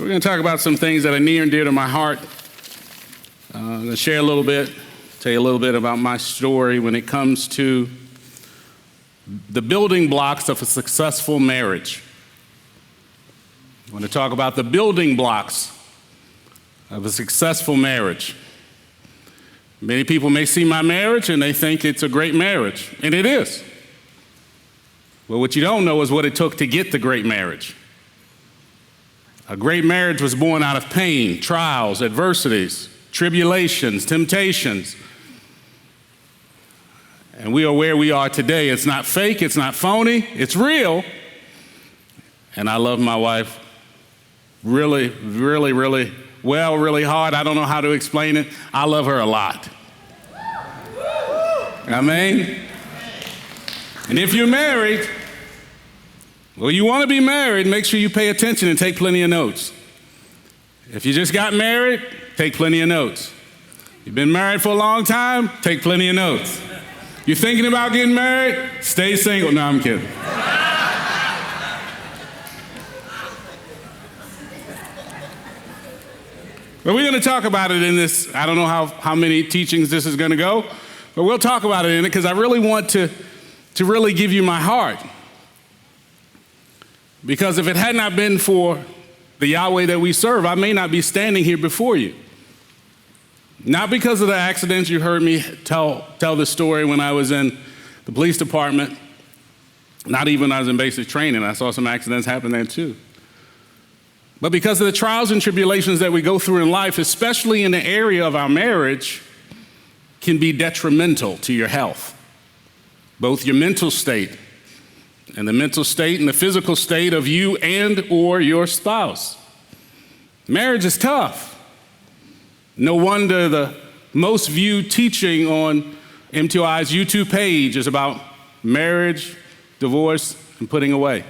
We're going to talk about some things that are near and dear to my heart. I'm going to share a little bit, tell you a little bit about my story when it comes to the building blocks of a successful marriage. I want to talk about the building blocks of a successful marriage. Many people may see my marriage and they think it's a great marriage, and it is. Well, what you don't know is what it took to get the great marriage. A great marriage was born out of pain, trials, adversities, tribulations, temptations. And we are where we are today. It's not fake, it's not phony, it's real. And I love my wife really, really, really well, really hard. I don't know how to explain it. I love her a lot. Amen. And if you're married, well, you want to be married, make sure you pay attention and take plenty of notes. If you just got married, take plenty of notes. You've been married for a long time, take plenty of notes. You're thinking about getting married, stay single. No, I'm kidding. But we're going to talk about it in this, I don't know how many teachings this is going to go, but we'll talk about it in it because I really want to really give you my heart. Because if it had not been for the Yahweh that we serve, I may not be standing here before you. Not because of the accidents you heard me tell the story when I was in the police department, not even when I was in basic training. I saw some accidents happen there too. But because of the trials and tribulations that we go through in life, especially in the area of our marriage, can be detrimental to your health, both your mental state and the mental state and the physical state of you and or your spouse. Marriage is tough. No wonder the most viewed teaching on m.t.o.i's YouTube page is about marriage, divorce, and putting away.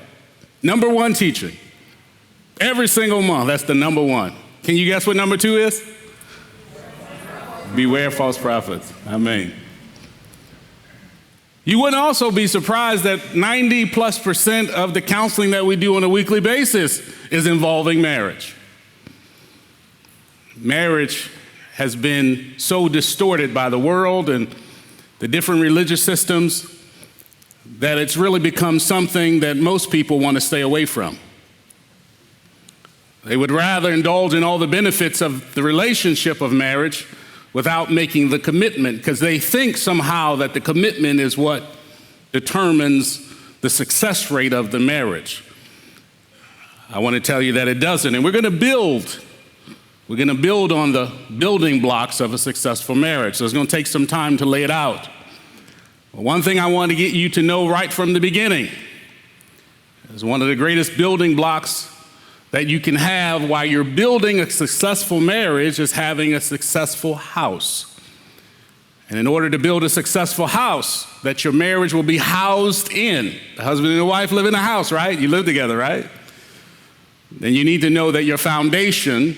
Number one teaching. Every single month, that's the number one. Can you guess what number two is? Beware false prophets. Amen. You wouldn't also be surprised that 90+% of the counseling that we do on a weekly basis is involving marriage. Marriage has been so distorted by the world and the different religious systems that it's really become something that most people want to stay away from. They would rather indulge in all the benefits of the relationship of marriage without making the commitment, because they think somehow that the commitment is what determines the success rate of the marriage. I want to tell you that it doesn't, and we're going to build on the building blocks of a successful marriage. So it's going to take some time to lay it out. But one thing I want to get you to know right from the beginning is one of the greatest building blocks that you can have while you're building a successful marriage is having a successful house. And in order to build a successful house that your marriage will be housed in, the husband and the wife live in a house, right? You live together, right? Then you need to know that your foundation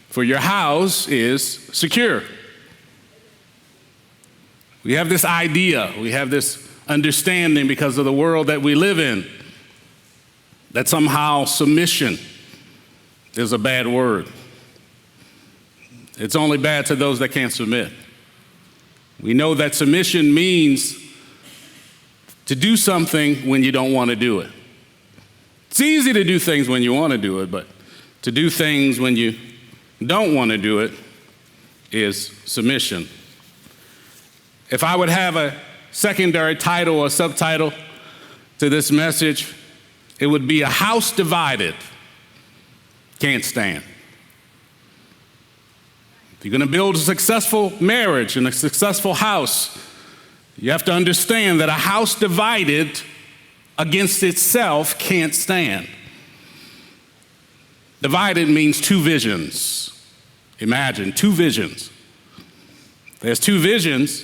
for your house is secure. We have this idea, we have this understanding because of the world that we live in, that somehow submission is a bad word. It's only bad to those that can't submit. We know that submission means to do something when you don't want to do it. It's easy to do things when you want to do it, but to do things when you don't want to do it is submission. If I would have a secondary title or subtitle to this message, it would be A House Divided Can't Stand. If you're going to build a successful marriage and a successful house, you have to understand that a house divided against itself can't stand. Divided means two visions. Imagine two visions. There's two visions.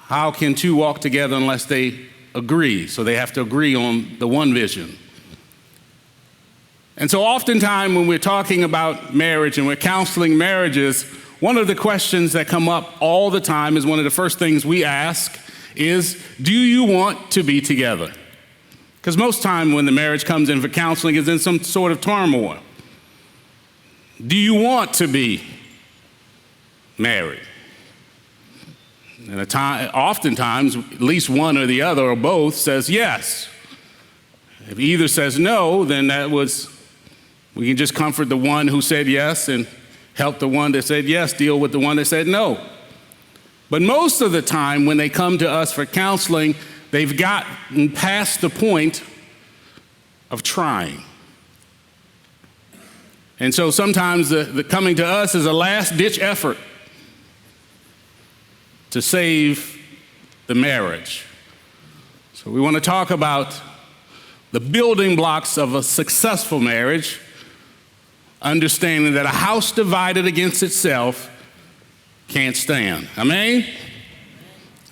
How can two walk together unless they agree? So they have to agree on the one vision. And so oftentimes when we're talking about marriage and we're counseling marriages, one of the questions that come up all the time is one of the first things we ask is, do you want to be together? Because most time when the marriage comes in for counseling is in some sort of turmoil. Do you want to be married? And oftentimes, at least one or the other or both says yes. If either says no, then we can just comfort the one who said yes and help the one that said yes deal with the one that said no. But most of the time when they come to us for counseling, they've gotten past the point of trying. And so sometimes the coming to us is a last-ditch effort to save the marriage. So we want to talk about the building blocks of a successful marriage, understanding that a house divided against itself can't stand. Amen?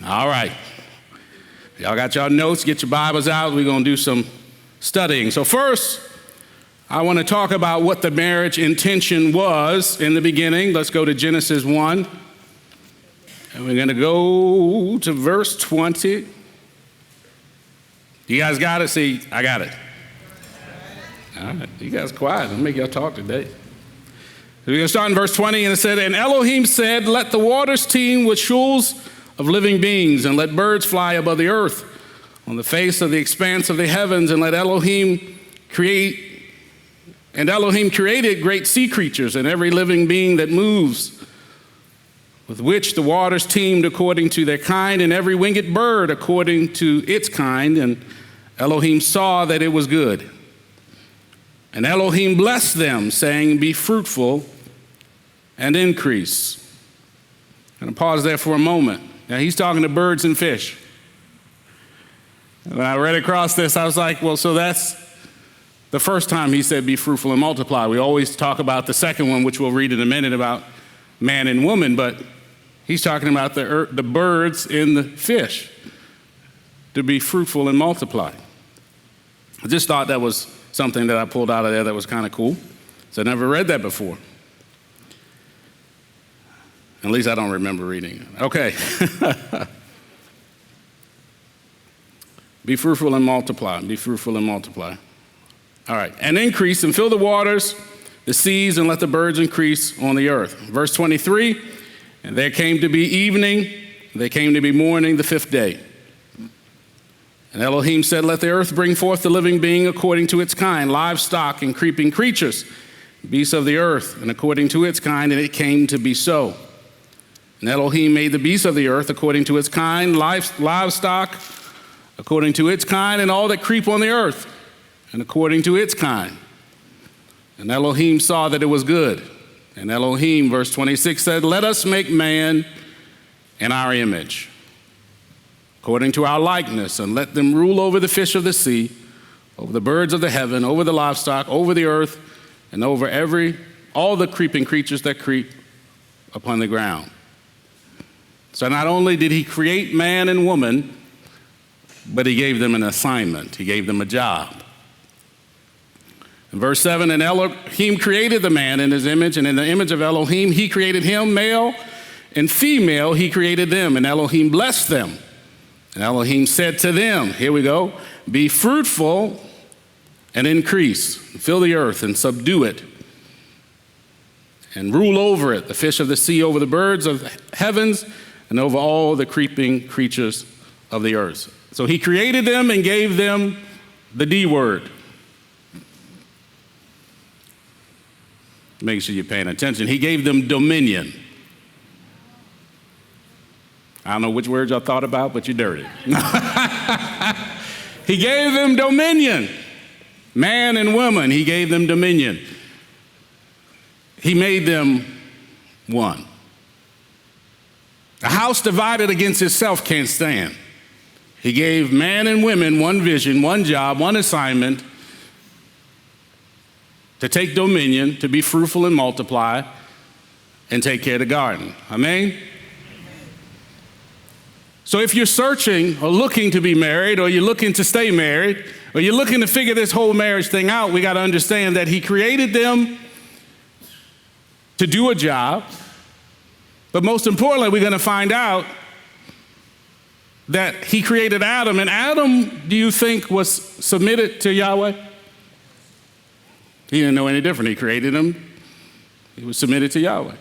All right. Y'all got y'all notes, get your Bibles out. We're going to do some studying. So first, I want to talk about what the marriage intention was in the beginning. Let's go to Genesis 1. And we're going to go to verse 20. You guys got it? See, I got it. All right, you guys quiet. I'll make y'all talk today. So we're going to start in verse 20, and it said, "And Elohim said, let the waters teem with shoals of living beings, and let birds fly above the earth on the face of the expanse of the heavens, and let Elohim create. And Elohim created great sea creatures and every living being that moves, with which the waters teemed according to their kind, and every winged bird according to its kind. And Elohim saw that it was good. And Elohim blessed them, saying, be fruitful and increase." I'm going to pause there for a moment. Now, he's talking to birds and fish. And when I read across this, I was like, well, so that's the first time he said, be fruitful and multiply. We always talk about the second one, which we'll read in a minute, about man and woman, but he's talking about the birds and the fish, to be fruitful and multiply. I just thought that was something that I pulled out of there that was kind of cool. So I never read that before. At least I don't remember reading it. Okay. Be fruitful and multiply. Be fruitful and multiply. All right. And increase and fill the waters, the seas, and let the birds increase on the earth. Verse 23, "And there came to be evening, there came to be morning the fifth day. And Elohim said, let the earth bring forth the living being according to its kind, livestock and creeping creatures, beasts of the earth, and according to its kind, and it came to be so. And Elohim made the beasts of the earth according to its kind, livestock according to its kind, and all that creep on the earth, and according to its kind. And Elohim saw that it was good. And Elohim," verse 26, said, "let us make man in our image, according to our likeness, and let them rule over the fish of the sea, over the birds of the heaven, over the livestock, over the earth, and over all the creeping creatures that creep upon the ground." So not only did he create man and woman, but he gave them an assignment. He gave them a job. In verse 7, "And Elohim created the man in his image, and in the image of Elohim he created him, male and female he created them, and Elohim blessed them. And Elohim said to them," here we go, "be fruitful and increase, fill the earth and subdue it, and rule over it, the fish of the sea, over the birds of the heavens, and over all the creeping creatures of the earth." So he created them and gave them the D word. Make sure you're paying attention. He gave them dominion. I don't know which words y'all thought about, but you're dirty. He gave them dominion. Man and woman, he gave them dominion. He made them one. A house divided against itself can't stand. He gave man and women one vision, one job, one assignment, to take dominion, to be fruitful and multiply, and take care of the garden. Amen? So if you're searching or looking to be married, or you're looking to stay married, or you're looking to figure this whole marriage thing out, we got to understand that he created them to do a job. But most importantly, we're going to find out that he created Adam. And Adam, do you think, was submitted to Yahweh? He didn't know any different. He created him He was submitted to Yahweh.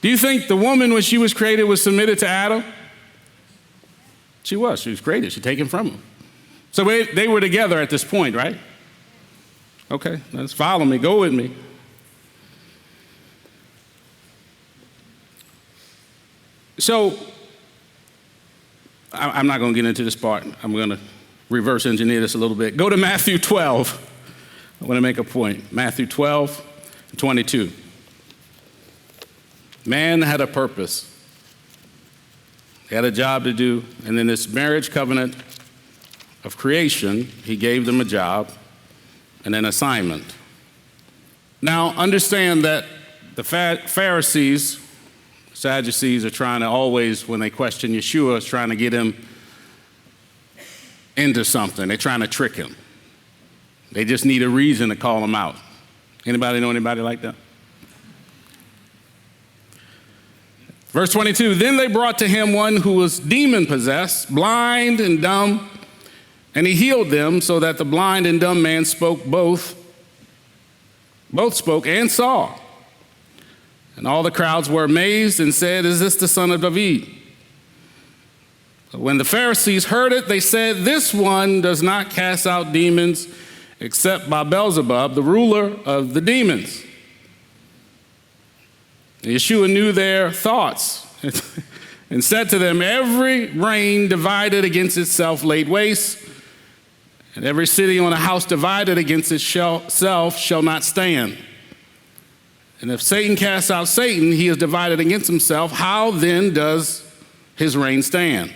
Do you think the woman, when she was created, was submitted to Adam? She was. She was created. She was taken from him. So they were together at this point, right? Okay, let's follow me. Go with me. So I'm not going to get into this part. I'm going to reverse engineer this a little bit. Go to Matthew 12. I want to make a point. Matthew 12:22. Man had a purpose. He had a job to do. And in this marriage covenant of creation, he gave them a job and an assignment. Now, understand that the Pharisees, Sadducees are trying to always, when they question Yeshua, is trying to get him into something. They're trying to trick him. They just need a reason to call him out. Anybody know anybody like that? Verse 22, then they brought to him one who was demon-possessed, blind and dumb, and he healed them so that the blind and dumb man both spoke and saw. And all the crowds were amazed and said, is this the son of David? When the Pharisees heard it, they said, this one does not cast out demons except by Beelzebub, the ruler of the demons. Yeshua knew their thoughts and said to them, every reign divided against itself laid waste, and every city on a house divided against itself shall not stand. And if Satan casts out Satan, he is divided against himself. How then does his reign stand?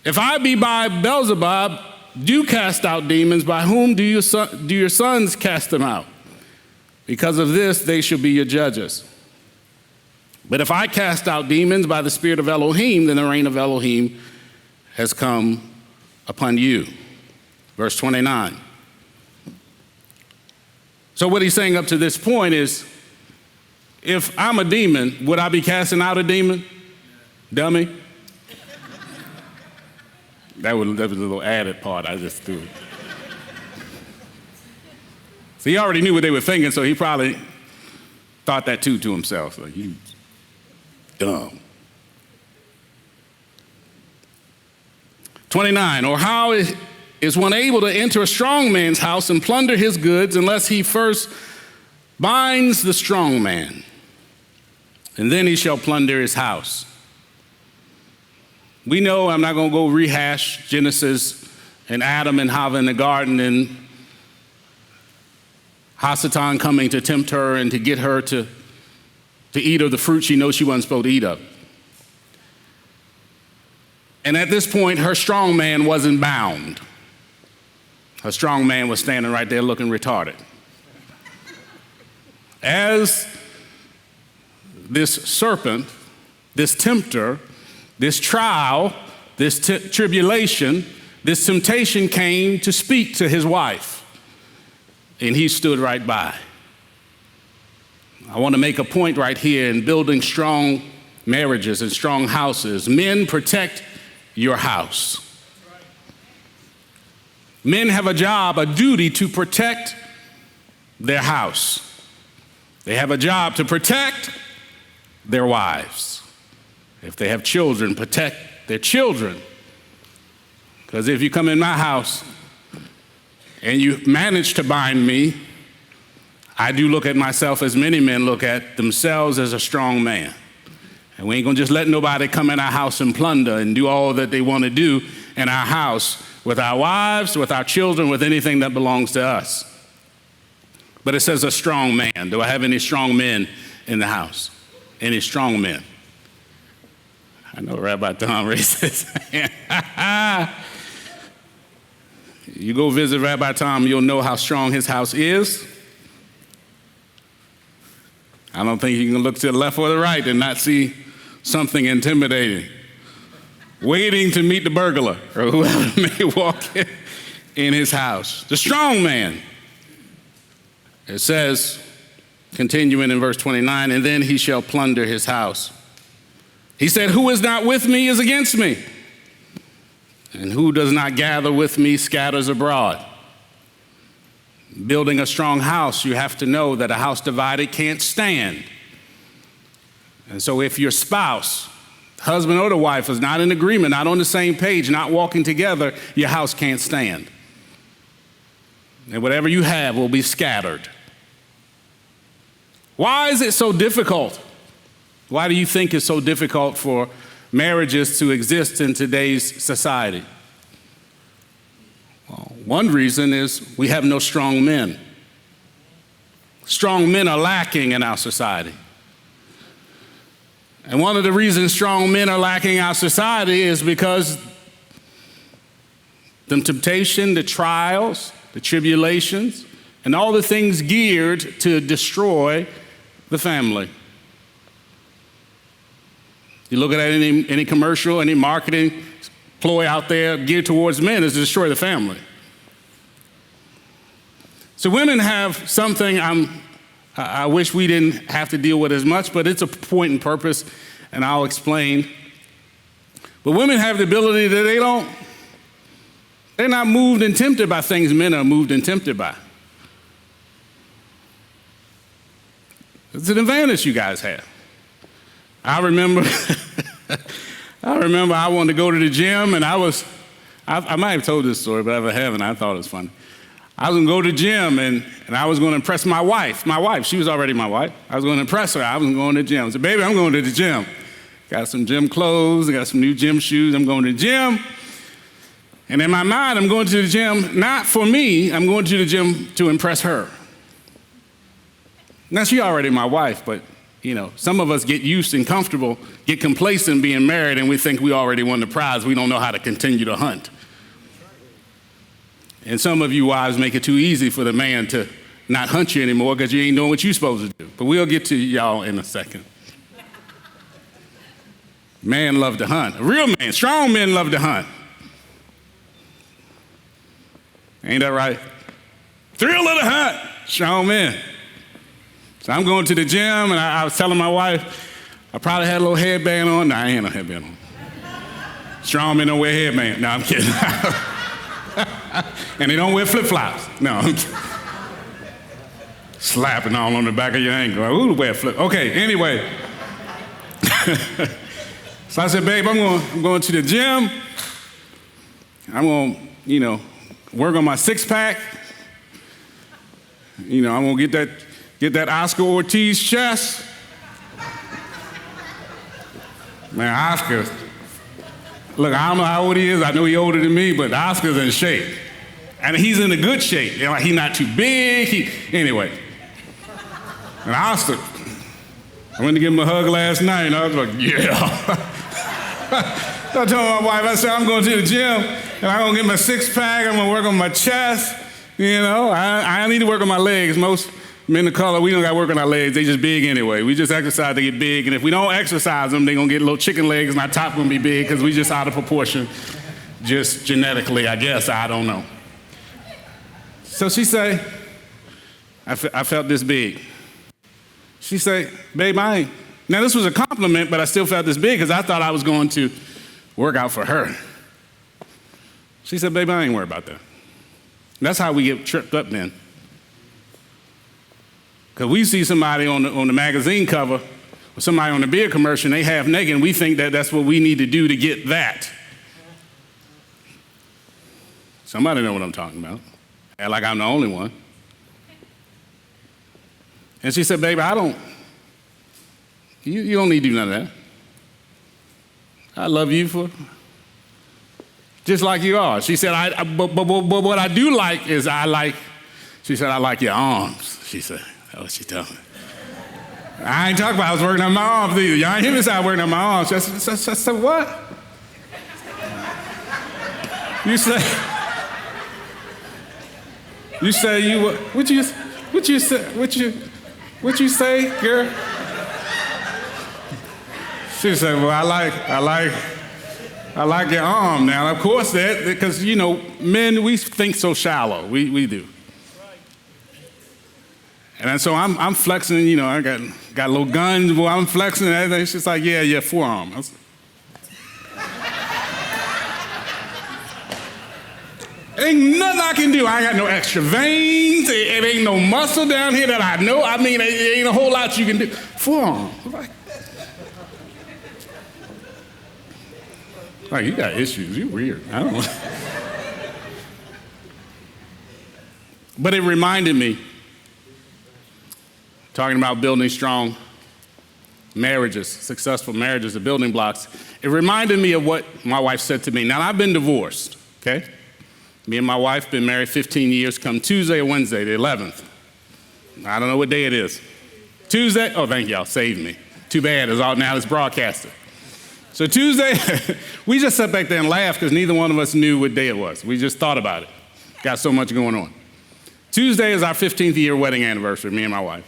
If I be by Beelzebub, do cast out demons, by whom do your sons cast them out? Because of this, they shall be your judges. But if I cast out demons by the Spirit of Elohim, then the reign of Elohim has come upon you. Verse 29. So what he's saying up to this point is, if I'm a demon, would I be casting out a demon? Dummy? That was a little added part I just threw. So he already knew what they were thinking, so he probably thought that too to himself. Like, you dumb. 29, or how is one able to enter a strong man's house and plunder his goods unless he first binds the strong man, and then he shall plunder his house? We know, I'm not going to go rehash Genesis and Adam and Hava in the garden and Hasatan coming to tempt her and to get her to eat of the fruit she knows she wasn't supposed to eat of. And at this point, her strong man wasn't bound. Her strong man was standing right there looking retarded. As this serpent, this tempter, this trial, this tribulation, this temptation came to speak to his wife. And he stood right by. I want to make a point right here in building strong marriages and strong houses. Men, protect your house. Men have a job, a duty to protect their house. They have a job to protect their wives. If they have children, protect their children. Because if you come in my house and you manage to bind me, I do look at myself as many men look at themselves as a strong man. And we ain't gonna just let nobody come in our house and plunder and do all that they want to do in our house with our wives, with our children, with anything that belongs to us. But it says a strong man. Do I have any strong men in the house? Any strong men? I know Rabbi Tom raised his hand. You go visit Rabbi Tom, you'll know how strong his house is. I don't think you can look to the left or the right and not see something intimidating, waiting to meet the burglar or whoever may walk in his house. The strong man. It says, continuing in verse 29, and then he shall plunder his house. He said, who is not with me is against me, and who does not gather with me scatters abroad. Building a strong house, you have to know that a house divided can't stand. And so if your spouse, husband or the wife, is not in agreement, not on the same page, not walking together, your house can't stand. And whatever you have will be scattered. Why is it so difficult? Why do you think it's so difficult for marriages to exist in today's society? Well, one reason is we have no strong men. Strong men are lacking in our society. And one of the reasons strong men are lacking in our society is because the temptation, the trials, the tribulations, and all the things geared to destroy the family. You look at any commercial, any marketing ploy out there geared towards men is to destroy the family. So women have something I wish we didn't have to deal with as much, but it's a point and purpose, and I'll explain. But women have the ability that they're not moved and tempted by things men are moved and tempted by. It's an advantage you guys have. I remember I wanted to go to the gym, and I might have told this story, but if I haven't, I thought it was funny. I was going to go to the gym, and I was going to impress my wife. My wife, she was already my wife. I was going to impress her. I was going to the gym. I said, baby, I'm going to the gym. Got some gym clothes. I got some new gym shoes. I'm going to the gym. And in my mind, I'm going to the gym not for me. I'm going to the gym to impress her. Now, she's already my wife, but some of us get used and comfortable, get complacent being married, and we think we already won the prize. We don't know how to continue to hunt. And some of you wives make it too easy for the man to not hunt you anymore because you ain't doing what you're supposed to do. But we'll get to y'all in a second. Man love to hunt. A real man, strong men love to hunt. Ain't that right? Thrill of the hunt, strong men. So I'm going to the gym, and I was telling my wife, I probably had a little headband on. No, I ain't no headband on. Strong men don't wear headband. No, I'm kidding. And they don't wear flip-flops. No. Slapping all on the back of your ankle. Ooh, wear flip. Okay, anyway. So I said, babe, I'm going to the gym. I'm going to, work on my six-pack. I'm going to get that Oscar Ortiz chest. Man, Oscar, look, I don't know how old he is. I know he's older than me, but Oscar's in shape. And he's in a good shape. He's not too big. Anyway. And Oscar, I went to give him a hug last night, and I was like, yeah. I told my wife, I said, I'm going to the gym, and I'm going to get my six-pack. I'm going to work on my chest. I need to work on my legs. Most men of color, we don't got to work on our legs. They just big anyway. We just exercise to get big. And if we don't exercise them, they're going to get little chicken legs, and our top going to be big because we just out of proportion. Just genetically, I guess. I don't know. So she say, I felt this big. She say, babe, now this was a compliment, but I still felt this big because I thought I was going to work out for her. She said, babe, I ain't worried about that. That's how we get tripped up then. Because we see somebody on the magazine cover or somebody on the beer commercial, and they half naked, and we think that that's what we need to do to get that. Somebody know what I'm talking about. Act like I'm the only one. And she said, baby, you don't need to do none of that. I love you for just like you are. She said, but what I do like is she said, I like your arms. She said, that's what she told me. I ain't talking about I was working on my arms either. Y'all ain't hear me say I was working on my arms. I said, what? You say what you say, girl? She said, well, I like your arm now. Of course, that because men, we think so shallow. We do. And so I'm flexing. I got little guns. Boy, I'm flexing and everything. She's like, yeah, forearm. Ain't nothing I can do. I ain't got no extra veins. It ain't no muscle down here that I know. I mean, it ain't a whole lot you can do. Forearm. Like, you got issues. You're weird. I don't know. But it reminded me, talking about building strong marriages, successful marriages, the building blocks, it reminded me of what my wife said to me. Now, I've been divorced, okay? Me and my wife been married 15 years, come Tuesday or Wednesday, the 11th. I don't know what day it is. Tuesday? Oh, thank y'all, saved me. Too bad, it's all now it's broadcasted. So Tuesday, we just sat back there and laughed because neither one of us knew what day it was. We just thought about it. Got so much going on. Tuesday is our 15th year wedding anniversary, me and my wife.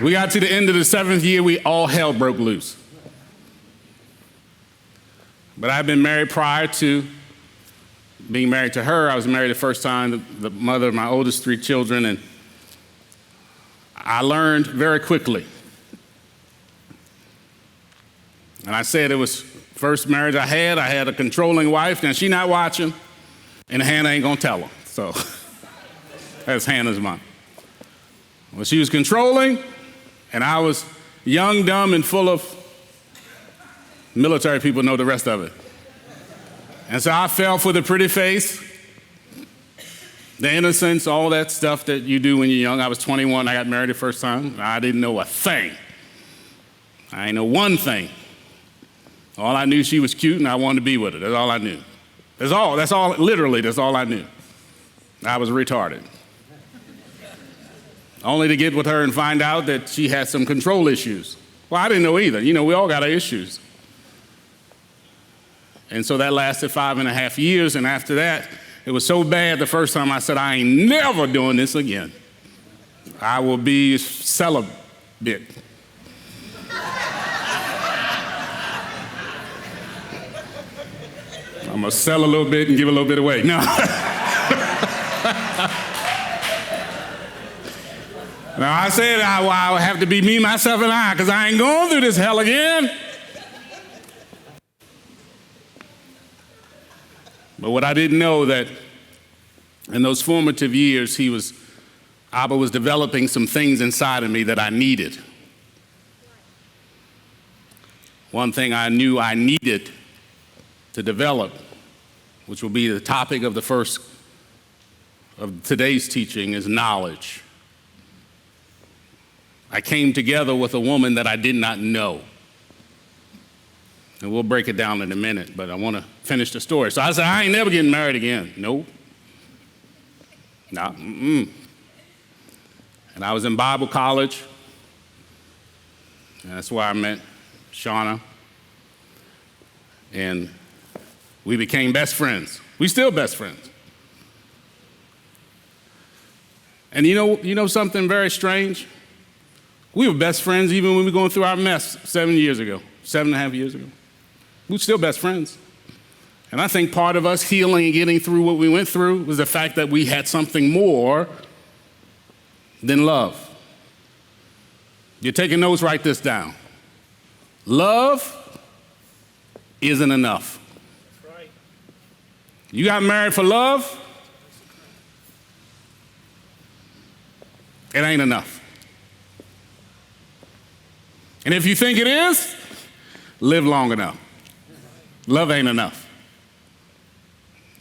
We got to the end of the 7th year, all hell broke loose. But I've been married prior to being married to her. I was married the first time, the mother of my oldest 3 children, and I learned very quickly. And I said it was first marriage I had a controlling wife. Now, she not watching, and Hannah ain't gonna tell her. So that's Hannah's mom. Well, she was controlling, and I was young, dumb, and full of military people know the rest of it. And so I fell for the pretty face, the innocence, all that stuff that you do when you're young. I was 21, I got married the first time. I didn't know a thing. I didn't know one thing. All I knew, she was cute and I wanted to be with her. That's all I knew. That's all, literally, that's all I knew. I was retarded. Only to get with her and find out that she had some control issues. Well, I didn't know either. You know, we all got our issues. And so that lasted 5.5 years, and after that, it was so bad the first time I said, I ain't never doing this again. I will be celibate. I'm gonna sell a little bit and give a little bit away. No. Now I said I have to be me, myself, and I, because I ain't going through this hell again. But what I didn't know that in those formative years, Abba was developing some things inside of me that I needed. One thing I knew I needed to develop, which will be the topic of the first of today's teaching, is knowledge. I came together with a woman that I did not know. And we'll break it down in a minute, but I want to finish the story. So I said, I ain't never getting married again. Nope. Nah, And I was in Bible college. And that's where I met Shauna. And we became best friends. We still best friends. And you know something very strange? We were best friends even when we were going through our mess 7.5 years ago. We're still best friends. And I think part of us healing and getting through what we went through was the fact that we had something more than love. You're taking notes, write this down. Love isn't enough. That's right. You got married for love, it ain't enough. And if you think it is, live long enough. Love ain't enough.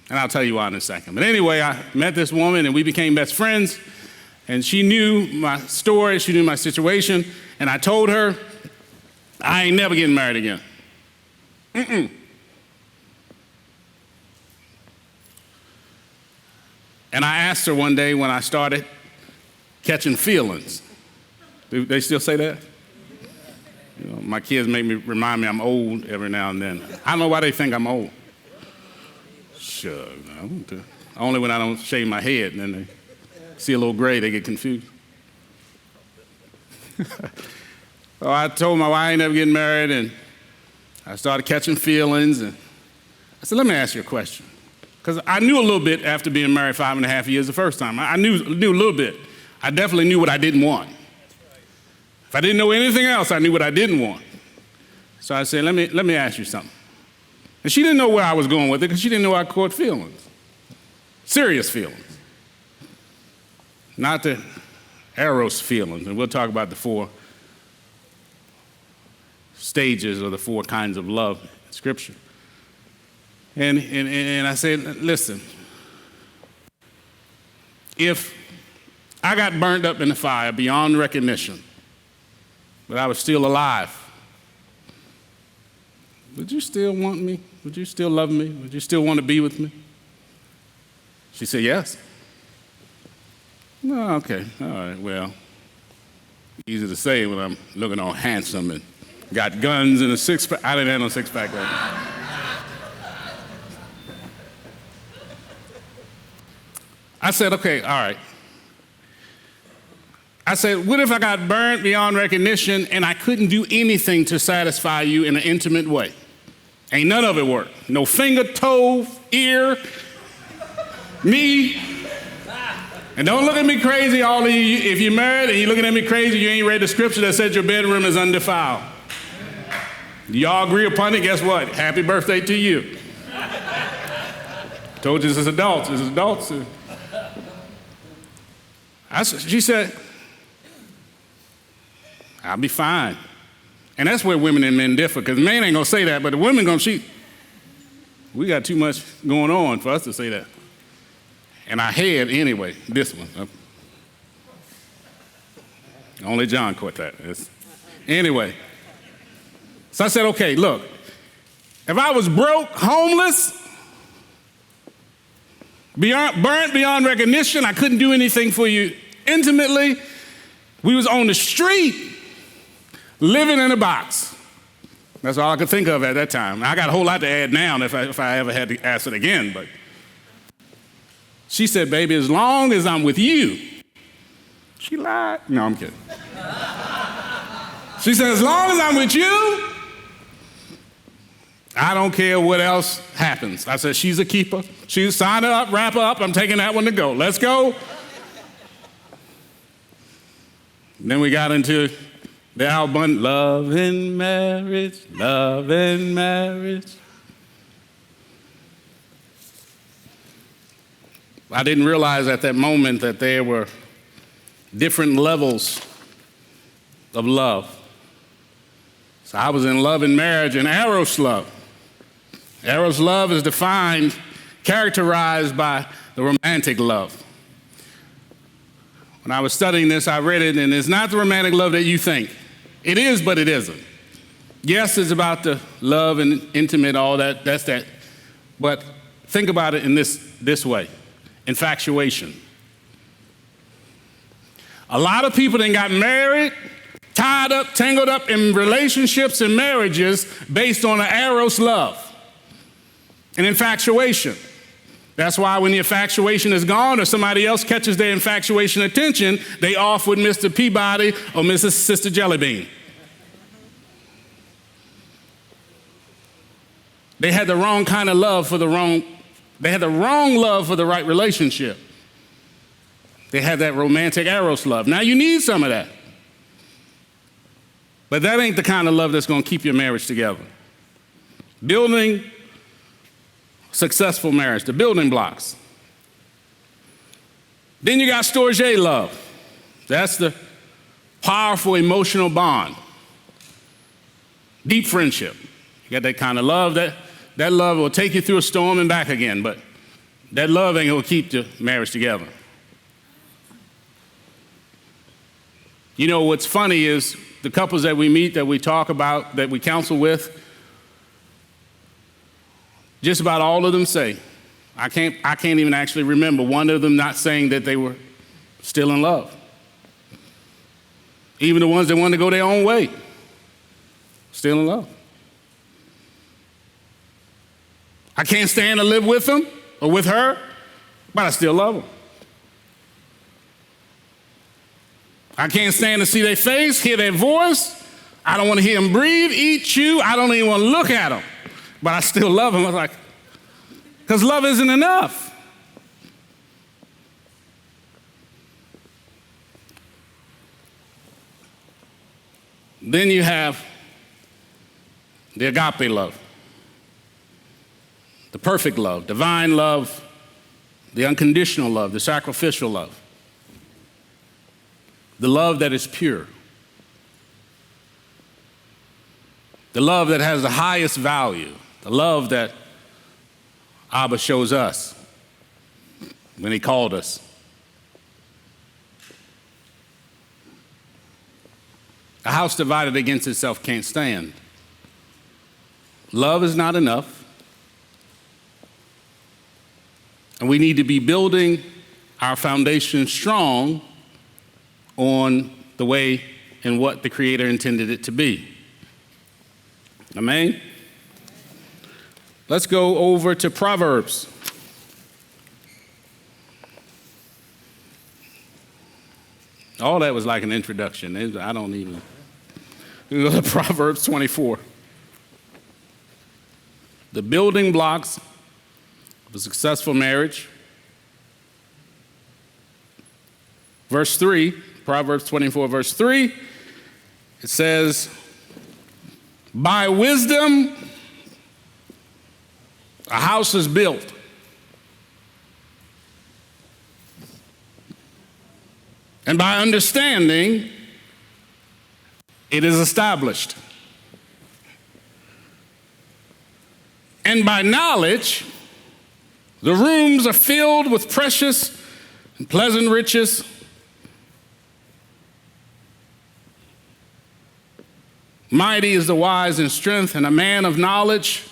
And I'll tell you why in a second. But anyway, I met this woman and we became best friends. And she knew my story, she knew my situation. And I told her, I ain't never getting married again. And I asked her one day when I started catching feelings. Do they still say that? You know, my kids remind me I'm old every now and then. I don't know why they think I'm old. Sure, only when I don't shave my head, and then they see a little gray, they get confused. So I told my wife I ain't never getting married, and I started catching feelings, and I said, let me ask you a question. Because I knew a little bit after being married 5.5 years the first time. I knew a little bit. I definitely knew what I didn't want. If I didn't know anything else, I knew what I didn't want. So I said, let me ask you something. And she didn't know where I was going with it because she didn't know I caught feelings. Serious feelings. Not the eros feelings. And we'll talk about the 4 stages or the 4 kinds of love in Scripture. And I said, listen, if I got burned up in the fire beyond recognition, but I was still alive, would you still want me? Would you still love me? Would you still want to be with me? She said, yes. No, okay, all right, well, easy to say when I'm looking all handsome and got guns and a six-pack. I didn't have no six-pack then. I said, okay, all right. I said, what if I got burned beyond recognition and I couldn't do anything to satisfy you in an intimate way? Ain't none of it work. No finger, toe, ear, me. And don't look at me crazy, all of you. If you're married and you're looking at me crazy, you ain't read the scripture that said your bedroom is undefiled. Y'all agree upon it, guess what? Happy birthday to you. Told you this is adults. This is adults. She said, I'll be fine. And that's where women and men differ, because the man ain't going to say that, but the women going to cheat. We got too much going on for us to say that. And I had, anyway, this one. Only John caught that. Anyway. So I said, okay, look, if I was broke, homeless, burnt beyond recognition, I couldn't do anything for you intimately, we was on the street, living in a box. That's all I could think of at that time. I got a whole lot to add now if I ever had to ask it again. But she said, baby, as long as I'm with you. She lied. No, I'm kidding. She said, as long as I'm with you, I don't care what else happens. I said, she's a keeper. She's sign her up, wrap her up. I'm taking that one to go. Let's go. Then we got into the album, Love and Marriage, Love and Marriage. I didn't realize at that moment that there were different levels of love. So I was in love and marriage and eros love. Eros love is defined, characterized by the romantic love. When I was studying this, I read it, and it's not the romantic love that you think. It is, but it isn't. Yes, it's about the love and intimate, all that, that's that. But think about it in this way, infatuation. A lot of people that got married, tied up, tangled up in relationships and marriages based on an eros love, an infatuation. That's why when the infatuation is gone or somebody else catches their infatuation attention, they off with Mr. Peabody or Mrs. Sister Jellybean. They had the wrong kind of love for they had the wrong love for the right relationship. They had that romantic eros love. Now you need some of that. But that ain't the kind of love that's going to keep your marriage together. Building successful marriage, the building blocks. Then you got storge love. That's the powerful emotional bond. Deep friendship. You got that kind of love. That love will take you through a storm and back again, but that love ain't going to keep the marriage together. You know, what's funny is the couples that we meet, that we talk about, that we counsel with, just about all of them say, I can't even actually remember one of them not saying that they were still in love. Even the ones that wanted to go their own way, still in love. I can't stand to live with them or with her, but I still love them. I can't stand to see their face, hear their voice. I don't want to hear them breathe, eat, chew. I don't even want to look at them, but I still love them. I was like, because love isn't enough. Then you have the agape love, the perfect love, divine love, the unconditional love, the sacrificial love, the love that is pure, the love that has the highest value, the love that Abba shows us when he called us. A house divided against itself can't stand. Love is not enough. And we need to be building our foundation strong on the way and what the Creator intended it to be. Amen? Let's go over to Proverbs. All that was like an introduction. I don't even. We go to Proverbs 24. The building blocks of a successful marriage. Verse 3, Proverbs 24, verse 3, it says, by wisdom a house is built. And by understanding, it is established. And by knowledge, the rooms are filled with precious and pleasant riches. Mighty is the wise in strength, and a man of knowledge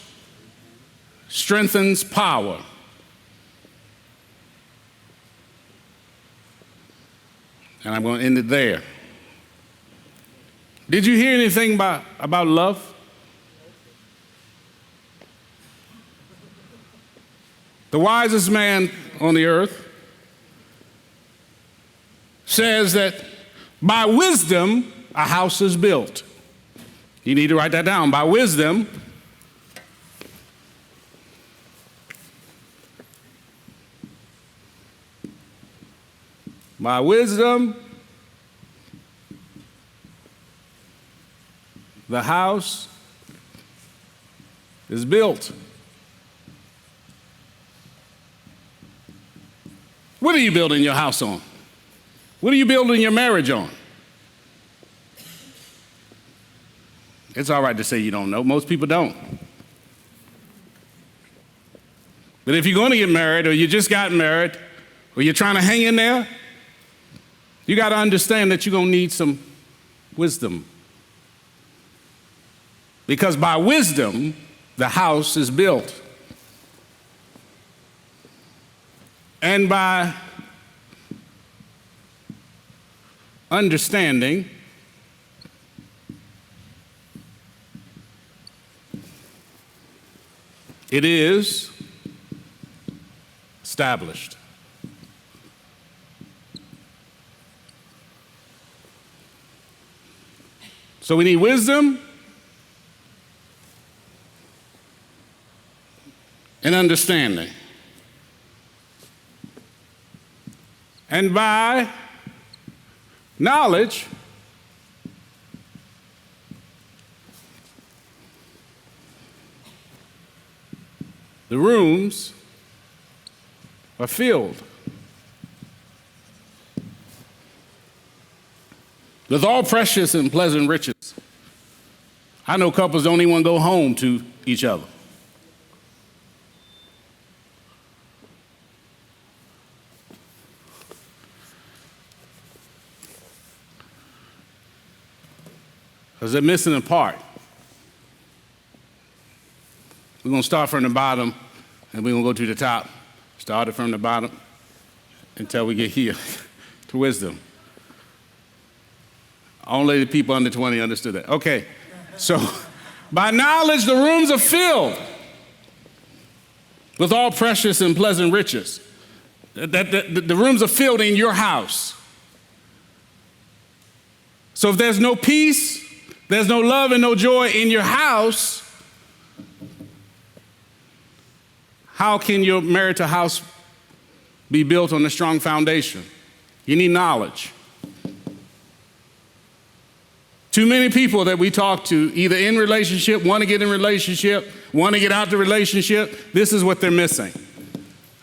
strengthens power. And I'm going to end it there. Did you hear anything about love? The wisest man on the earth says that by wisdom a house is built. You need to write that down. By wisdom, the house is built. What are you building your house on? What are you building your marriage on? It's all right to say you don't know. Most people don't. But if you're going to get married, or you just got married, or you're trying to hang in there, you got to understand that you're going to need some wisdom. Because by wisdom, the house is built. And by understanding, it is established. So we need wisdom and understanding. And by knowledge, the rooms are filled with all precious and pleasant riches. I know couples don't even want to go home to each other. Because they're missing a part. We're going to start from the bottom, and we're going to go to the top. Start it from the bottom until we get here to wisdom. Only the people under 20 understood that. Okay, so by knowledge the rooms are filled with all precious and pleasant riches. The rooms are filled in your house. So if there's no peace, there's no love and no joy in your house, how can your marital house be built on a strong foundation? You need knowledge. Too many people that we talk to, either in relationship, want to get in relationship, want to get out the relationship, this is what they're missing.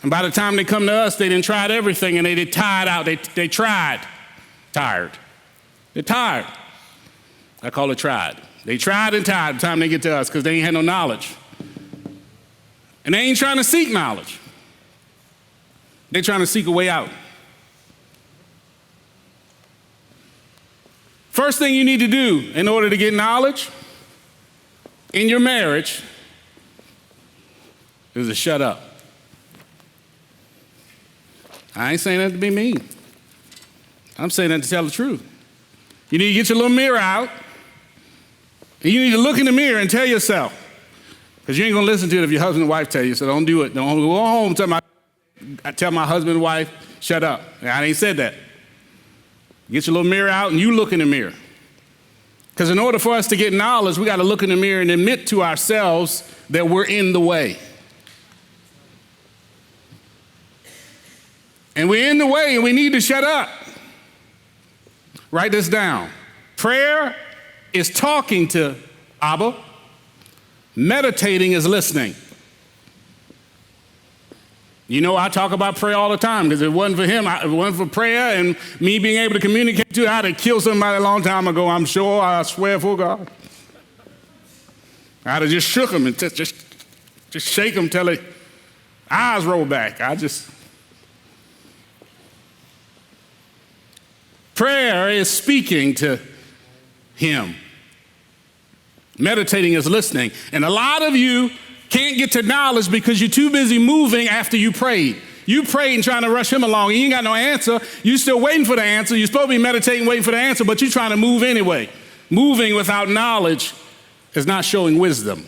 And by the time they come to us, they done tried everything and they tired out. They tried. Tired. They're tired. I call it tried. They tried and tired by the time they get to us because they ain't had no knowledge. And they ain't trying to seek knowledge. They're trying to seek a way out. First thing you need to do in order to get knowledge in your marriage is to shut up. I ain't saying that to be mean. I'm saying that to tell the truth. You need to get your little mirror out, and you need to look in the mirror and tell yourself, because you ain't going to listen to it if your husband and wife tell you, so don't do it. Don't go home and tell my husband and wife, shut up. I ain't said that. Get your little mirror out and you look in the mirror. Because in order for us to get knowledge, we got to look in the mirror and admit to ourselves that we're in the way. And we're in the way and we need to shut up. Write this down. Prayer is talking to Abba. Meditating is listening. You know, I talk about prayer all the time because if it wasn't for him, if it wasn't for prayer and me being able to communicate to, I'd have killed somebody a long time ago, I'm sure. I swear for God. I'd have just shook him and just shake him till his eyes roll back. Prayer is speaking to him. Meditating is listening. And a lot of you can't get to knowledge because you're too busy moving after you prayed. You prayed and trying to rush him along. You ain't got no answer. You still waiting for the answer. You're supposed to be meditating, waiting for the answer, but you're trying to move anyway. Moving without knowledge is not showing wisdom.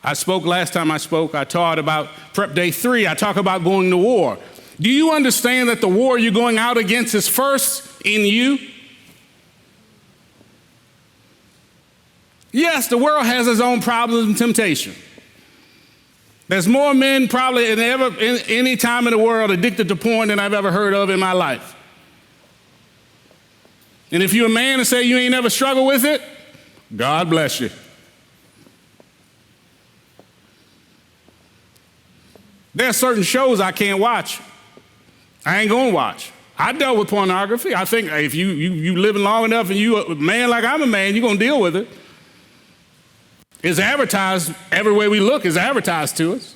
I spoke last time I taught about Prep Day 3. I talk about going to war. Do you understand that the war you're going out against is first in you? Yes, the world has its own problems and temptation. There's more men probably than any time in the world addicted to porn than I've ever heard of in my life. And if you're a man and say you ain't never struggled with it, God bless you. There are certain shows I can't watch. I ain't gonna watch. I dealt with pornography. I think if you living long enough and you a man like I'm a man, you're gonna deal with it. It's advertised everywhere we look. It's advertised to us.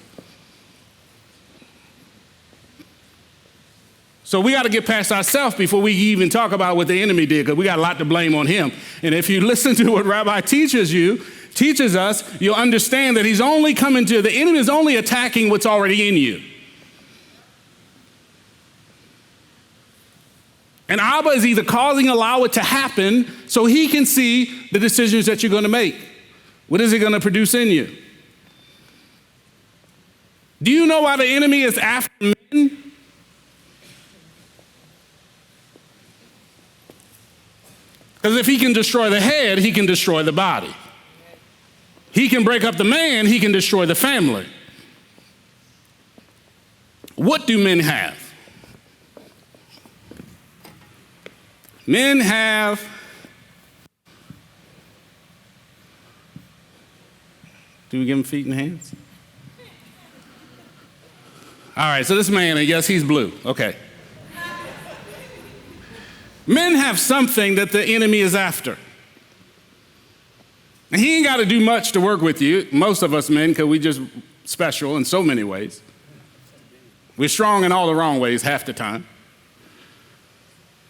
So we got to get past ourselves before we even talk about what the enemy did, because we got a lot to blame on him. And if you listen to what Rabbi teaches us, you'll understand that the enemy is only attacking what's already in you. And Abba is either allow it to happen so he can see the decisions that you're going to make. What is it going to produce in you? Do you know why the enemy is after men? Because if he can destroy the head, he can destroy the body. He can break up the man, he can destroy the family. What do men have? Men have do we give him feet and hands? All right, so this man, I guess he's blue. Okay. Men have something that the enemy is after. And he ain't got to do much to work with you. Most of us men, because we just special in so many ways. We're strong in all the wrong ways half the time.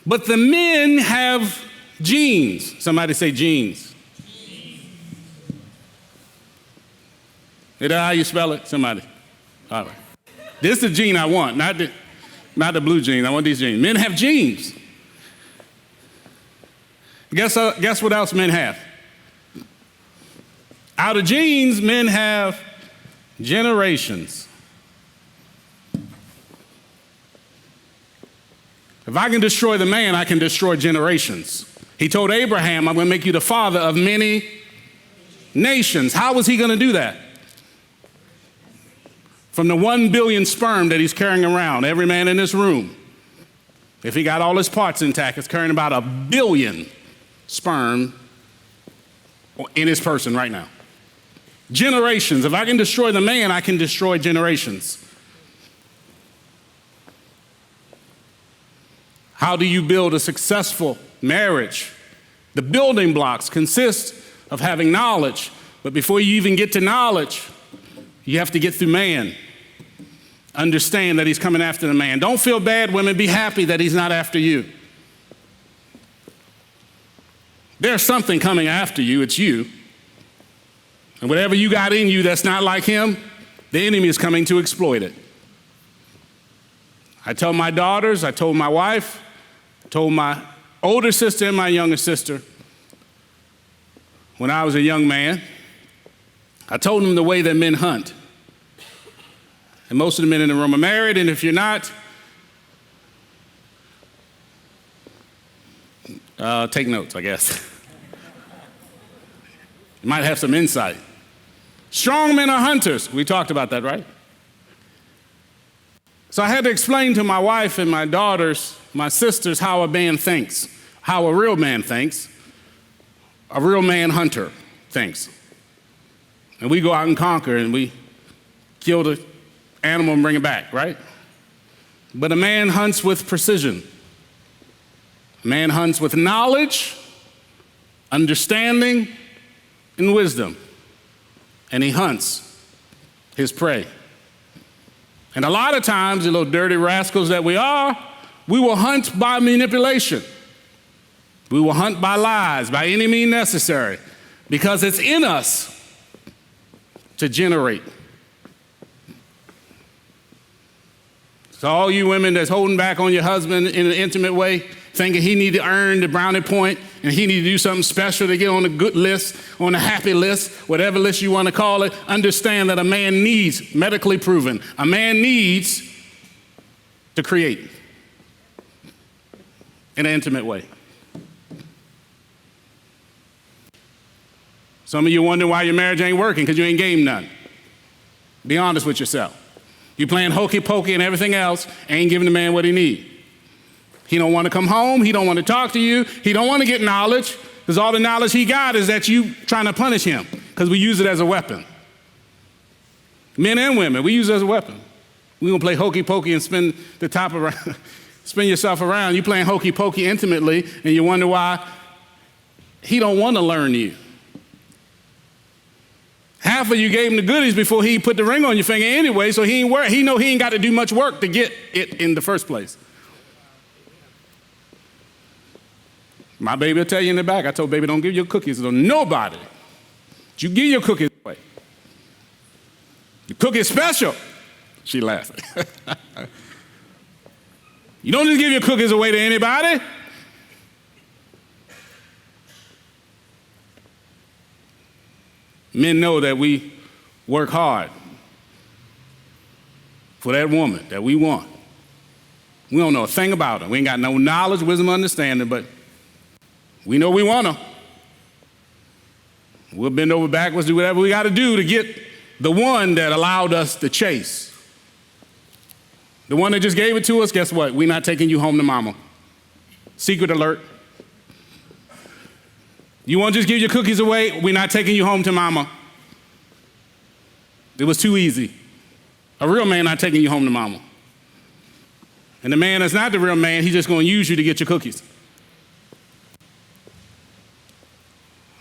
But the men have genes. Somebody say genes. Is that how you spell it? Somebody. All right. This is the gene I want, not the blue gene. I want these genes. Men have genes. Guess what else men have? Out of genes, men have generations. If I can destroy the man, I can destroy generations. He told Abraham, I'm going to make you the father of many nations. How was he going to do that? From the 1 billion sperm that he's carrying around, every man in this room. If he got all his parts intact, it's carrying about 1 billion sperm in his person right now. Generations. If I can destroy the man, I can destroy generations. How do you build a successful marriage? The building blocks consist of having knowledge, but before you even get to knowledge, you have to get through man. Understand that he's coming after the man. Don't feel bad, women. Be happy that he's not after you. There's something coming after you. It's you. And whatever you got in you that's not like him, the enemy is coming to exploit it. I tell my daughters, I told my wife, I told my older sister and my younger sister, when I was a young man, I told them the way that men hunt. And most of the men in the room are married, and if you're not, take notes, I guess. You might have some insight. Strong men are hunters. We talked about that, right? So I had to explain to my wife and my daughters, my sisters, how a man thinks, how a real man thinks, a real man hunter thinks. And we go out and conquer, and we kill the animal and bring it back, right? But a man hunts with precision. A man hunts with knowledge, understanding, and wisdom. And he hunts his prey. And a lot of times, the little dirty rascals that we are, we will hunt by manipulation. We will hunt by lies, by any means necessary, because it's in us to generate. So all you women that's holding back on your husband in an intimate way, thinking he need to earn the brownie point and he need to do something special to get on the good list, on the happy list, whatever list you want to call it, understand that a man needs, medically proven, a man needs to create in an intimate way. Some of you wonder why your marriage ain't working, because you ain't game none. Be honest with yourself. You playing hokey pokey and everything else, ain't giving the man what he need. He don't want to come home. He don't want to talk to you. He don't want to get knowledge, because all the knowledge he got is that you trying to punish him, because we use it as a weapon. Men and women, we use it as a weapon. We gonna play hokey pokey and spin the top around, spin yourself around. You playing hokey pokey intimately, and you wonder why he don't want to learn you. Half of you gave him the goodies before he put the ring on your finger anyway, so he know he ain't got to do much work to get it in the first place. My baby will tell you in the back, I told baby, don't give your cookies to nobody. You give your cookies away. The cookie's special. She laughed. You don't just give your cookies away to anybody. Men know that we work hard for that woman that we want. We don't know a thing about her. We ain't got no knowledge, wisdom, understanding, but we know we want her. We'll bend over backwards, do whatever we got to do to get the one that allowed us to chase. The one that just gave it to us, guess what? We're not taking you home to mama. Secret alert. You want to just give your cookies away? We're not taking you home to mama. It was too easy. A real man not taking you home to mama. And the man that's not the real man, he's just going to use you to get your cookies.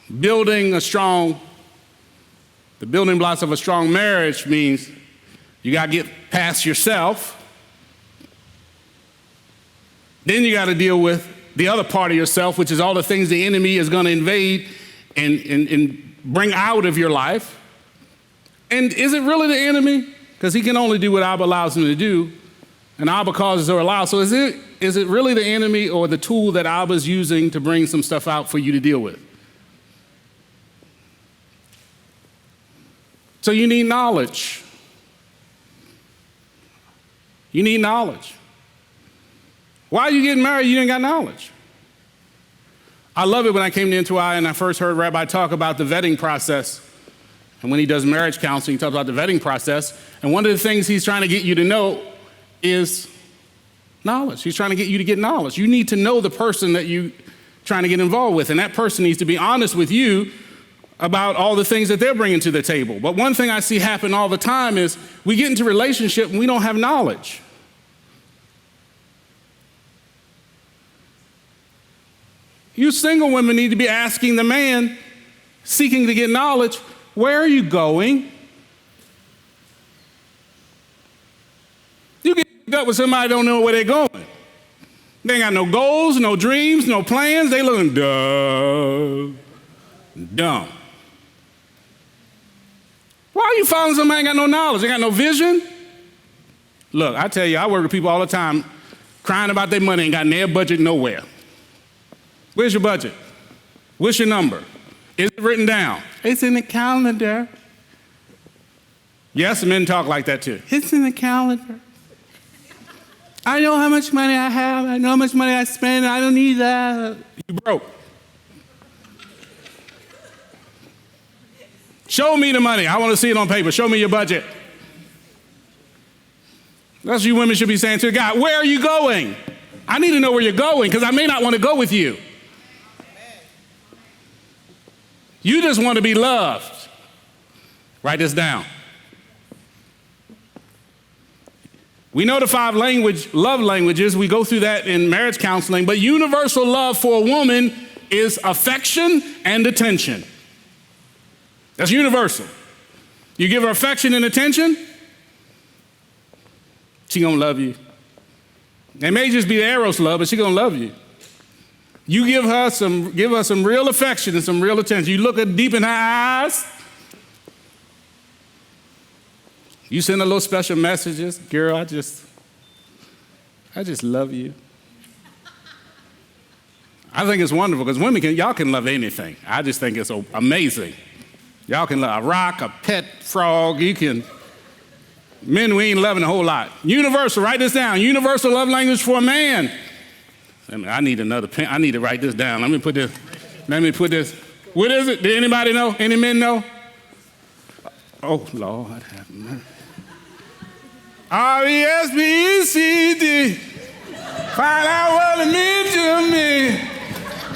The building blocks of a strong marriage means you got to get past yourself. Then you got to deal with the other part of yourself, which is all the things the enemy is going to invade and bring out of your life. And is it really the enemy? Because he can only do what Abba allows him to do, and Abba causes or allows. So is it really the enemy or the tool that Abba's using to bring some stuff out for you to deal with? So you need knowledge. You need knowledge. Why are you getting married? You ain't got knowledge. I love it when I came to m.t.o.i and I first heard Rabbi talk about the vetting process. And when he does marriage counseling, he talks about the vetting process. And one of the things he's trying to get you to know is Knowledge. He's trying to get you to get knowledge. You need to know the person that you're trying to get involved with, and that person needs to be honest with you about all the things that they're bringing to the table. But one thing I see happen all the time is we get into a relationship and we don't have knowledge. You single women need to be asking the man seeking to get knowledge, where are you going? You get up with somebody who don't know where they're going. They ain't got no goals, no dreams, no plans. They looking dumb. Why are you following somebody who ain't got no knowledge? They got no vision? Look, I tell you, I work with people all the time crying about their money and got their budget nowhere. Where's your budget? What's your number? Is it written down? It's in the calendar. Yes, men talk like that too. It's in the calendar. I know how much money I have. I know how much money I spend. I don't need that. You broke. Show me the money. I want to see it on paper. Show me your budget. That's what you women should be saying to a guy. Where are you going? I need to know where you're going because I may not want to go with you. You just want to be loved. Write this down. We know the 5 love languages. We go through that in marriage counseling. But universal love for a woman is affection and attention. That's universal. You give her affection and attention, she gonna love you. It may just be the Eros love, but she gonna love you. You give her some real affection and some real attention. You look her deep in her eyes. You send her little special messages. Girl, I just love you. I think it's wonderful because women y'all can love anything. I just think it's amazing. Y'all can love a rock, a pet frog. Men, we ain't loving a whole lot. Universal, write this down. Universal love language for a man. I need another pen. I need to write this down. Let me put this. What is it? Did anybody know? Any men know? Oh, Lord have mercy. R-E-S-P-E-C-T. Find out what it means to me.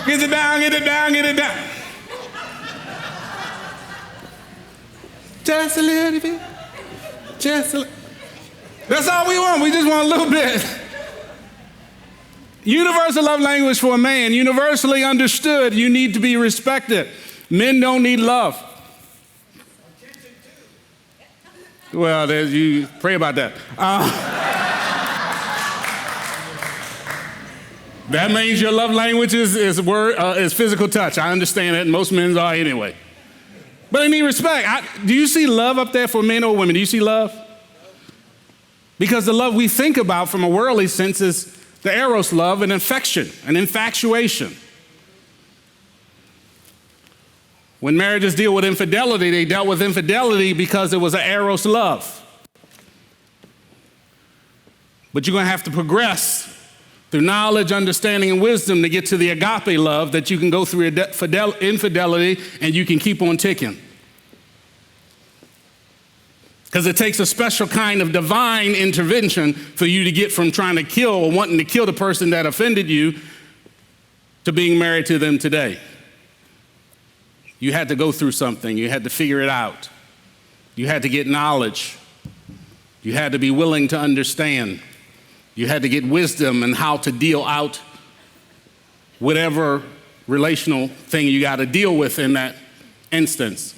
Get it down, get it down, get it down. Just a little bit. Just a little. That's all we want. We just want a little bit. Universal love language for a man, universally understood, you need to be respected. Men don't need love. Well, you pray about that. That means your love language is physical touch. I understand that, and most men are anyway. But they need respect. Do you see love up there for men or women? Do you see love? Because the love we think about from a worldly sense is the Eros love, an affection, an infatuation. When marriages deal with infidelity, they dealt with infidelity because it was an Eros love. But you're going to have to progress through knowledge, understanding, and wisdom to get to the agape love that you can go through infidelity and you can keep on ticking. Because it takes a special kind of divine intervention for you to get from trying to kill or wanting to kill the person that offended you to being married to them today. You had to go through something. You had to figure it out. You had to get knowledge. You had to be willing to understand. You had to get wisdom and how to deal out whatever relational thing you got to deal with in that instance.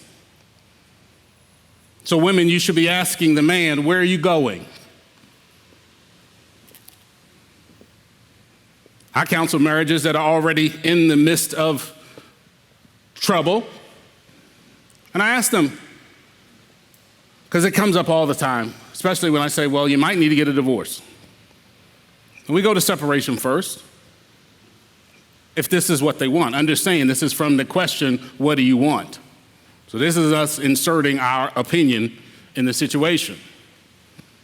So women, you should be asking the man, where are you going? I counsel marriages that are already in the midst of trouble. And I ask them, because it comes up all the time, especially when I say, well, you might need to get a divorce. And we go to separation first, if this is what they want. Understand this is from the question, what do you want? So this is us inserting our opinion in the situation.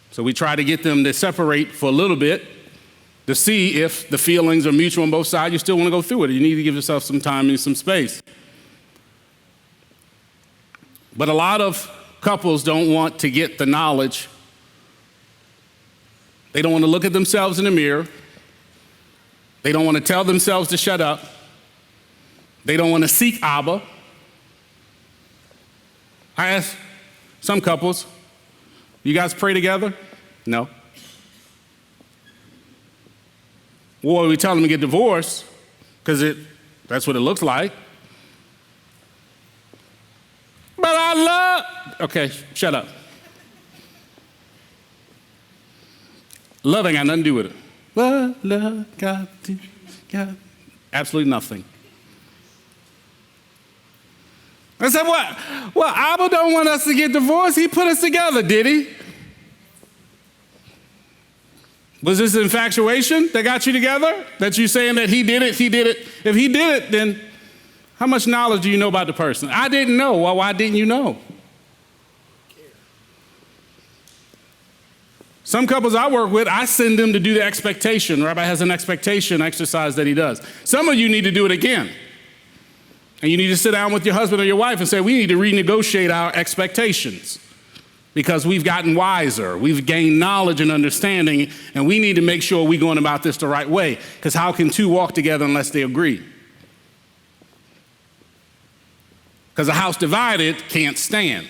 So we try to get them to separate for a little bit to see if the feelings are mutual on both sides. You still want to go through it. You need to give yourself some time and some space. But a lot of couples don't want to get the knowledge They don't want to look at themselves in the mirror. They don't want to tell themselves to shut up. They don't want to seek Abba. I ask some couples, you guys pray together? No. Or we tell them to get divorced because that's what it looks like. But I love, okay, shut up. Love ain't got nothing to do with it. What love got to, got absolutely nothing. I said, what? Well, Abba don't want us to get divorced. He put us together, did he? Was this infatuation that got you together? That you saying that he did it, he did it? If he did it, then how much knowledge do you know about the person? I didn't know. Well, why didn't you know? Some couples I work with, I send them to do the expectation. Rabbi has an expectation exercise that he does. Some of you need to do it again. And you need to sit down with your husband or your wife and say, we need to renegotiate our expectations because we've gotten wiser. We've gained knowledge and understanding, and we need to make sure we're going about this the right way, because how can two walk together unless they agree? Because a house divided can't stand.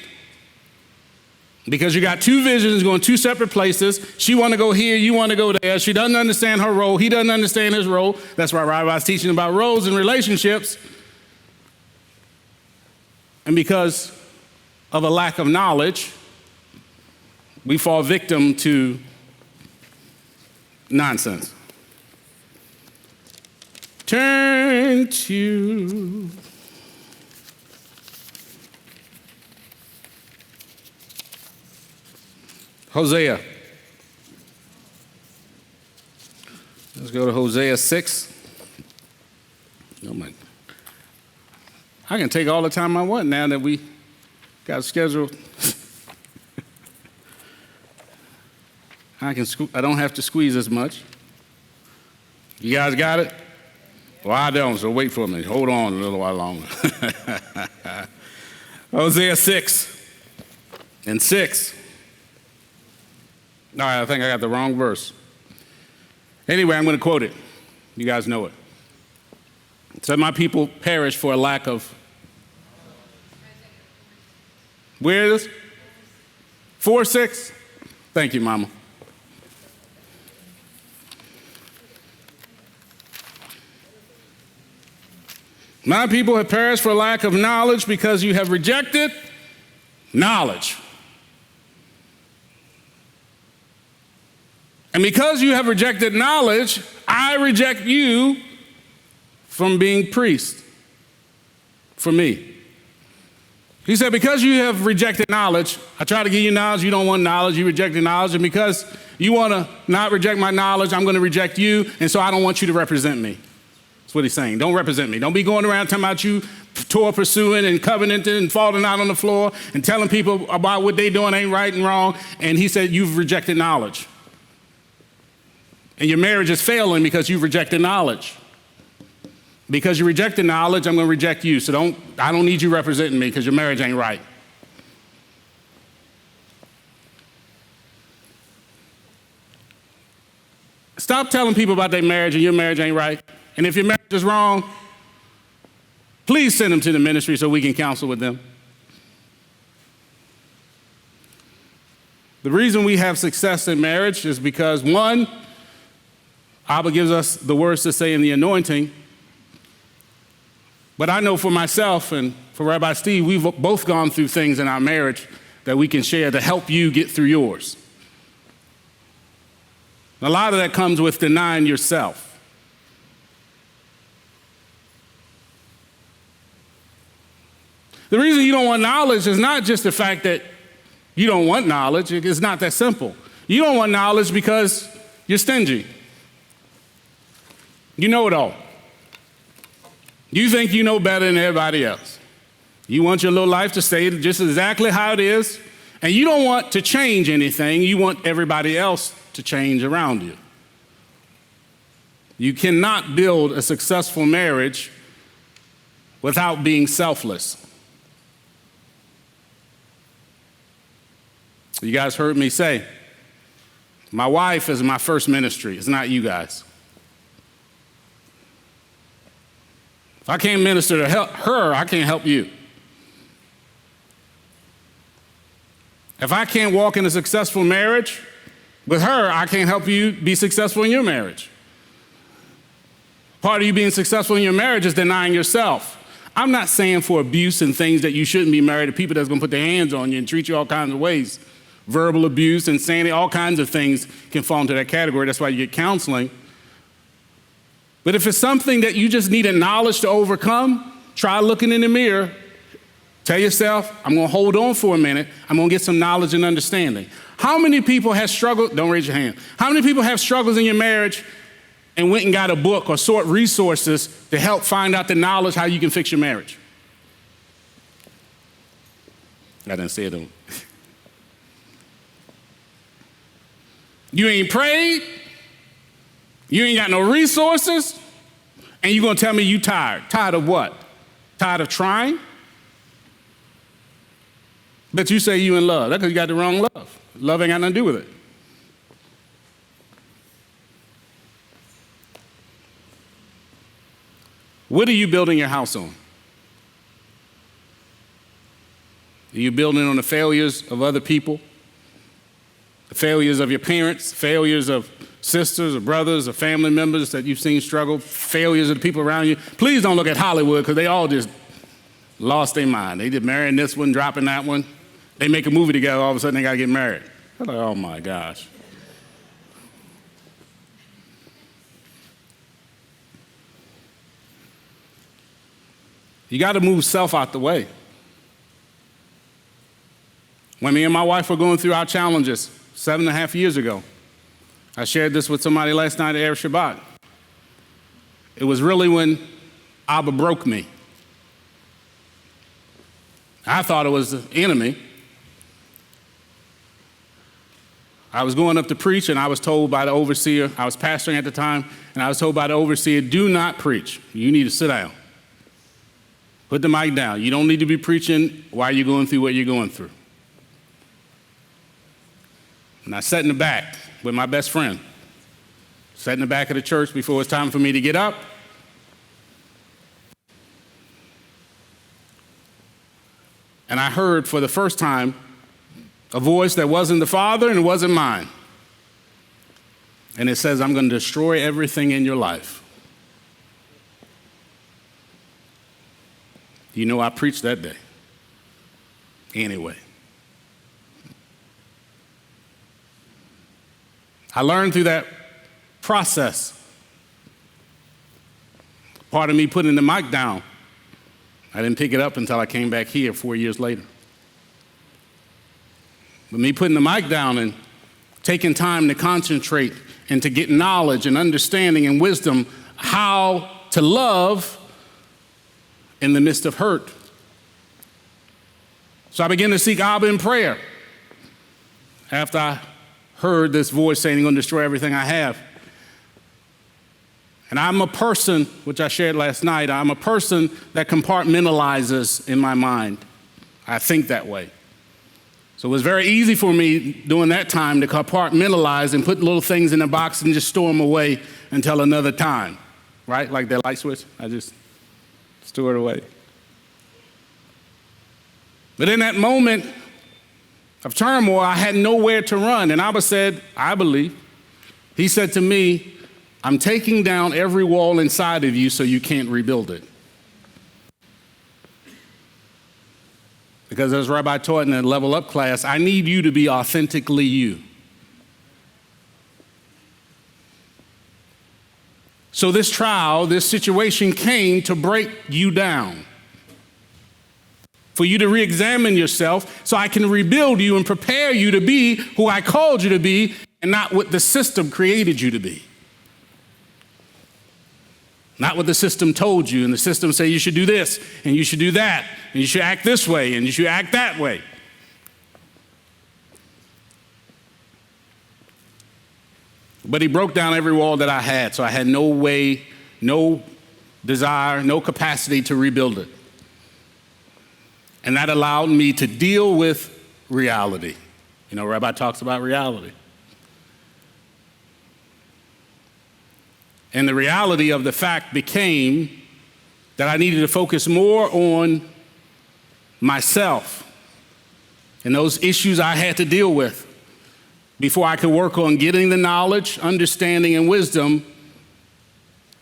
Because you got two visions going two separate places. She want to go here, you want to go there. She doesn't understand her role. He doesn't understand his role. That's why Rabbi's teaching about roles and relationships. And because of a lack of knowledge, we fall victim to nonsense. Turn to Hosea. Let's go to Hosea 6. Oh my. I can take all the time I want now that we got scheduled. I don't have to squeeze as much. You guys got it? Well, I don't, so wait for me. Hold on a little while longer. Hosea 6 and 6. All right, I think I got the wrong verse. Anyway, I'm going to quote it. You guys know it. It said, my people perish for a lack of... Where is it? 4:6? Thank you, Mama. My people have perished for lack of knowledge because you have rejected knowledge. And because you have rejected knowledge, I reject you from being priest for me. He said, because you have rejected knowledge, I try to give you knowledge, you don't want knowledge, you rejected knowledge, and because you want to not reject my knowledge, I'm going to reject you, and so I don't want you to represent me. That's what he's saying. Don't represent me. Don't be going around talking about you Torah pursuing and covenanting and falling out on the floor and telling people about what they doing ain't right and wrong. And he said, you've rejected knowledge. And your marriage is failing because you've rejected knowledge. Because you rejected knowledge, I'm going to reject you. So I don't need you representing me because your marriage ain't right. Stop telling people about their marriage and your marriage ain't right. And if your marriage is wrong, please send them to the ministry so we can counsel with them. The reason we have success in marriage is because, one, Abba gives us the words to say in the anointing. But I know for myself and for Rabbi Steve, we've both gone through things in our marriage that we can share to help you get through yours. A lot of that comes with denying yourself. The reason you don't want knowledge is not just the fact that you don't want knowledge. It's not that simple. You don't want knowledge because you're stingy. You know it all. You think you know better than everybody else. You want your little life to stay just exactly how it is, and you don't want to change anything. You want everybody else to change around you. You cannot build a successful marriage without being selfless. You guys heard me say, My wife is my first ministry. It's not you guys. If I can't minister to help her, I can't help you. If I can't walk in a successful marriage with her, I can't help you be successful in your marriage. Part of you being successful in your marriage is denying yourself. I'm not saying for abuse and things that you shouldn't be married to people that's going to put their hands on you and treat you all kinds of ways. Verbal abuse, insanity, all kinds of things can fall into that category. That's why you get counseling. But if it's something that you just need a knowledge to overcome, try looking in the mirror. Tell yourself, I'm going to hold on for a minute. I'm going to get some knowledge and understanding. How many people have struggled? Don't raise your hand. How many people have struggles in your marriage and went and got a book or sought resources to help find out the knowledge how you can fix your marriage? I didn't say it. You ain't prayed, you ain't got no resources, and you're going to tell me you tired. Tired of what? Tired of trying? But you say you in love. That's because you got the wrong love. Love ain't got nothing to do with it. What are you building your house on? Are you building on the failures of other people? The failures of your parents, failures of sisters or brothers or family members that you've seen struggle, failures of the people around you? Please don't look at Hollywood because they all just lost their mind. They just marrying this one, dropping that one. They make a movie together, all of a sudden they got to get married. I'm like, oh my gosh. You got to move self out the way. When me and my wife were going through our challenges 7.5 years ago, I shared this with somebody last night at Erev Shabbat. It was really when Abba broke me. I thought it was the enemy. I was going up to preach, and I was told by the overseer, I was pastoring at the time, and I was told by the overseer, do not preach. You need to sit down. Put the mic down. You don't need to be preaching while you're going through what you're going through. And I sat in the back with my best friend. Sat in the back of the church before it was time for me to get up. And I heard for the first time a voice that wasn't the Father and it wasn't mine. And it says, I'm going to destroy everything in your life. You know, I preached that day. Anyway. I learned through that process. Part of me putting the mic down. I didn't pick it up until I came back here 4 years later. But me putting the mic down and taking time to concentrate and to get knowledge and understanding and wisdom how to love in the midst of hurt. So I began to seek Abba in prayer after I heard this voice saying, he's going to destroy everything I have. And I'm a person, which I shared last night, I'm a person that compartmentalizes in my mind. I think that way. So it was very easy for me during that time to compartmentalize and put little things in a box and just store them away until another time, right? Like that light switch, I just store it away. But in that moment of turmoil, I had nowhere to run. And Abba said, I believe, he said to me, I'm taking down every wall inside of you so you can't rebuild it. Because as Rabbi taught in the Level Up class, I need you to be authentically you. So this trial, this situation came to break you down. For you to re-examine yourself so I can rebuild you and prepare you to be who I called you to be and not what the system created you to be. Not what the system told you, and the system say you should do this, and you should do that, and you should act this way, and you should act that way. But he broke down every wall that I had, so I had no way, no desire, no capacity to rebuild it. And that allowed me to deal with reality. You know, Rabbi talks about reality. And the reality of the fact became that I needed to focus more on myself and those issues I had to deal with before I could work on getting the knowledge, understanding, and wisdom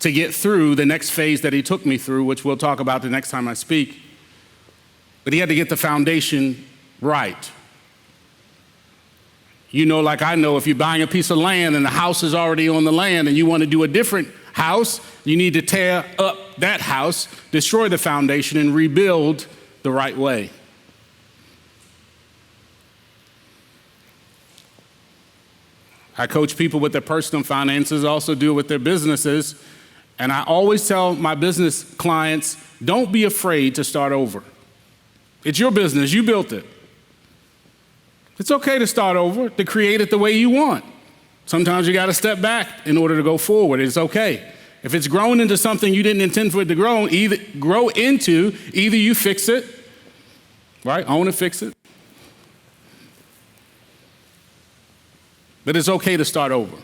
to get through the next phase that he took me through, which we'll talk about the next time I speak. But he had to get the foundation right. You know, like I know, if you're buying a piece of land and the house is already on the land and you want to do a different house, you need to tear up that house, destroy the foundation, and rebuild the right way. I coach people with their personal finances, also do it with their businesses. And I always tell my business clients, don't be afraid to start over. It's your business, you built it. It's okay to start over, to create it the way you want. Sometimes you got to step back in order to go forward. It's okay. If it's grown into something you didn't intend for it to grow into, either you fix it, right? Own and fix it. But it's okay to start over.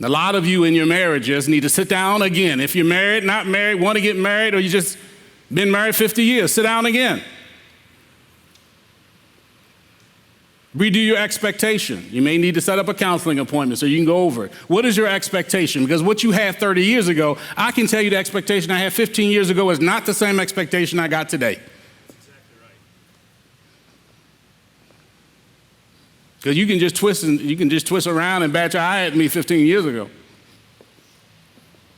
A lot of you in your marriages need to sit down again. If you're married, not married, want to get married, or you just been married 50 years, sit down again. Redo your expectation. You may need to set up a counseling appointment so you can go over it. What is your expectation? Because what you had 30 years ago, I can tell you the expectation I had 15 years ago is not the same expectation I got today. That's exactly right. Because you can just twist around and bat your eye at me 15 years ago.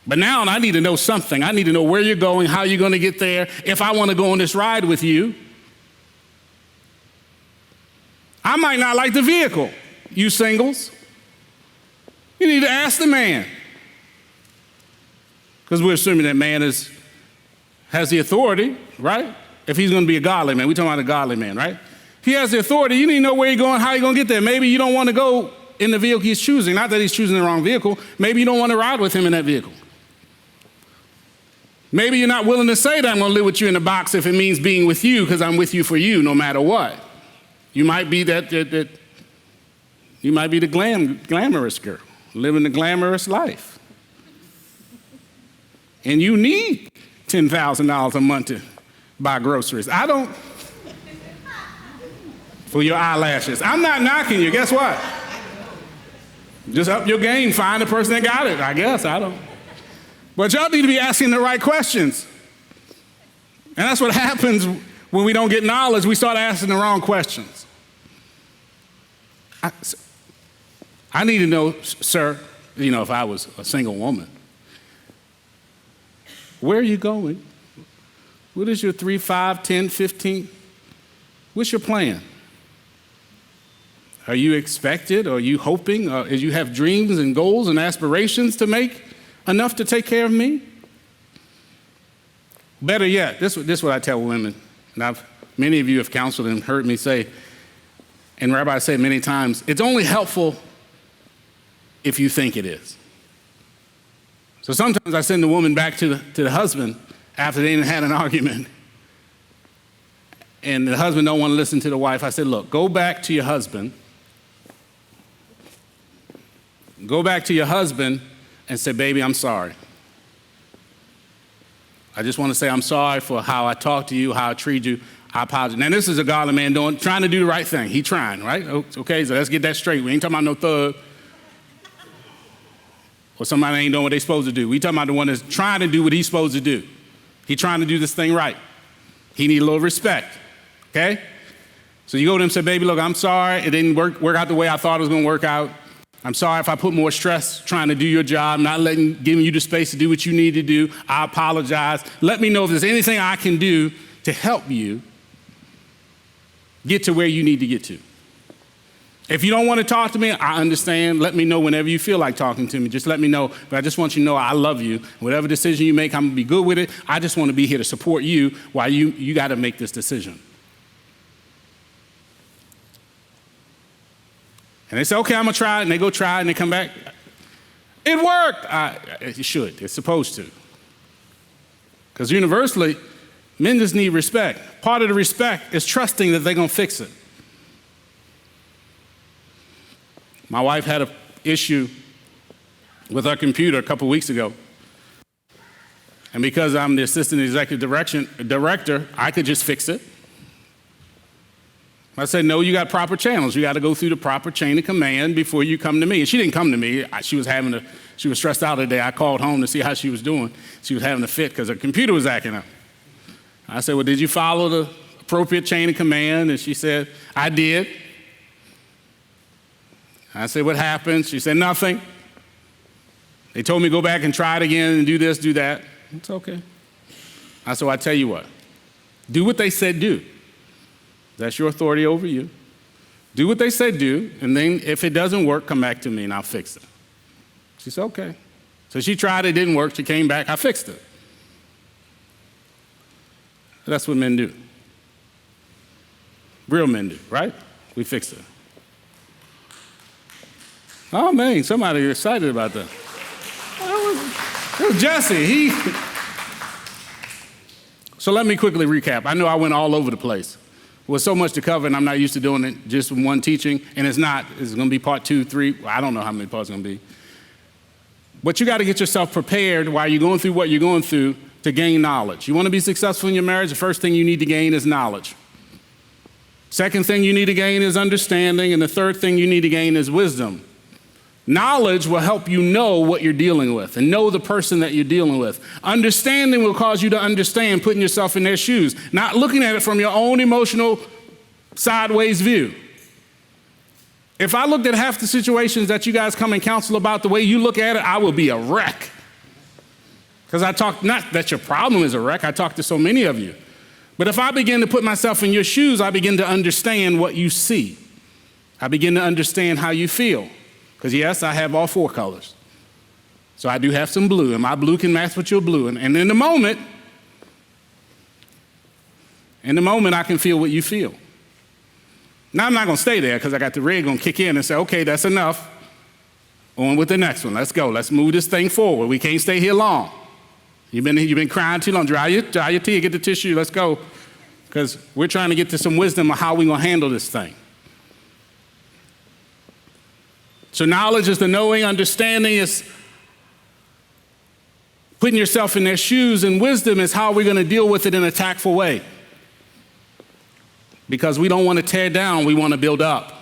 But now I need to know something. I need to know where you're going, how you're going to get there. If I want to go on this ride with you, I might not like the vehicle, you singles. You need to ask the man. Because we're assuming that man has the authority, right? If he's going to be a godly man. We're talking about a godly man, right? He has the authority. You need to know where you're going, how you're going to get there. Maybe you don't want to go in the vehicle he's choosing. Not that he's choosing the wrong vehicle. Maybe you don't want to ride with him in that vehicle. Maybe you're not willing to say that I'm going to live with you in the box if it means being with you because I'm with you for you no matter what. You might be you might be the glamorous girl, living the glamorous life. And you need $10,000 a month to buy groceries. I don't, for your eyelashes. I'm not knocking you, guess what? Just up your game, find the person that got it, I guess, I don't. But y'all need to be asking the right questions. And that's what happens when we don't get knowledge, we start asking the wrong questions. I need to know, sir, if I was a single woman, where are you going? What is your 3, 5, 10, 15? What's your plan? Are you expected? Are you hoping? Do you have dreams and goals and aspirations to make enough to take care of me? Better yet, this is what I tell women, and many of you have counseled and heard me say, and Rabbi said many times, it's only helpful if you think it is. So sometimes I send the woman back to the husband after they had an argument, and the husband don't want to listen to the wife. I said, look, go back to your husband. Go back to your husband and say, baby, I'm sorry. I just want to say I'm sorry for how I talked to you, how I treated you. I apologize. Now, this is a godly man trying to do the right thing. He trying, right? Okay, so let's get that straight. We ain't talking about no thug or somebody ain't doing what they supposed to do. We talking about the one that's trying to do what he's supposed to do. He trying to do this thing right. He need a little respect, okay? So you go to him and say, baby, look, I'm sorry. It didn't work out the way I thought it was going to work out. I'm sorry if I put more stress trying to do your job, not giving you the space to do what you need to do. I apologize. Let me know if there's anything I can do to help you get to where you need to get to. If you don't want to talk to me, I understand. Let me know whenever you feel like talking to me. Just let me know. But I just want you to know I love you. Whatever decision you make, I'm going to be good with it. I just want to be here to support you while you got to make this decision. And they say, okay, I'm going to try it. And they go try it and they come back. It worked. It should. It's supposed to. Because universally, men just need respect. Part of the respect is trusting that they're going to fix it. My wife had an issue with her computer a couple weeks ago. And because I'm the assistant executive director, I could just fix it. I said, no, you got proper channels. You got to go through the proper chain of command before you come to me. And she didn't come to me. She was stressed out today. I called home to see how she was doing. She was having a fit because her computer was acting up. I said, well, did you follow the appropriate chain of command? And she said, I did. I said, what happened? She said, nothing. They told me to go back and try it again and do this, do that. It's okay. I said, well, I tell you what. Do what they said do. That's your authority over you. Do what they said do, and then if it doesn't work, come back to me and I'll fix it. She said, okay. So she tried, it didn't work, she came back, I fixed it. That's what men do. Real men do, right? We fix it. Oh man, somebody excited about that. It was Jesse. So let me quickly recap. I know I went all over the place. With so much to cover, and I'm not used to doing it just in one teaching, and it's going to be part 2, 3, I don't know how many parts it's going to be. But you got to get yourself prepared while you're going through what you're going through to gain knowledge. You want to be successful in your marriage, the first thing you need to gain is knowledge. Second thing you need to gain is understanding, and the third thing you need to gain is wisdom. Knowledge will help you know what you're dealing with and know the person that you're dealing with. Understanding will cause you to understand, putting yourself in their shoes, not looking at it from your own emotional sideways view. If I looked at half the situations that you guys come and counsel about the way you look at it, I will be a wreck. Because not that your problem is a wreck, I talk to so many of you. But if I begin to put myself in your shoes, I begin to understand what you see. I begin to understand how you feel. Because yes, I have all 4 colors. So I do have some blue, and my blue can match with your blue. And in the moment, I can feel what you feel. Now I'm not going to stay there because I got the red going to kick in and say, okay, that's enough. On with the next one. Let's go. Let's move this thing forward. We can't stay here long. You've been crying too long. Dry your tear, get the tissue. Let's go. Because we're trying to get to some wisdom of how we're going to handle this thing. So knowledge is the knowing, understanding is putting yourself in their shoes, and wisdom is how we're going to deal with it in a tactful way. Because we don't want to tear down, we want to build up.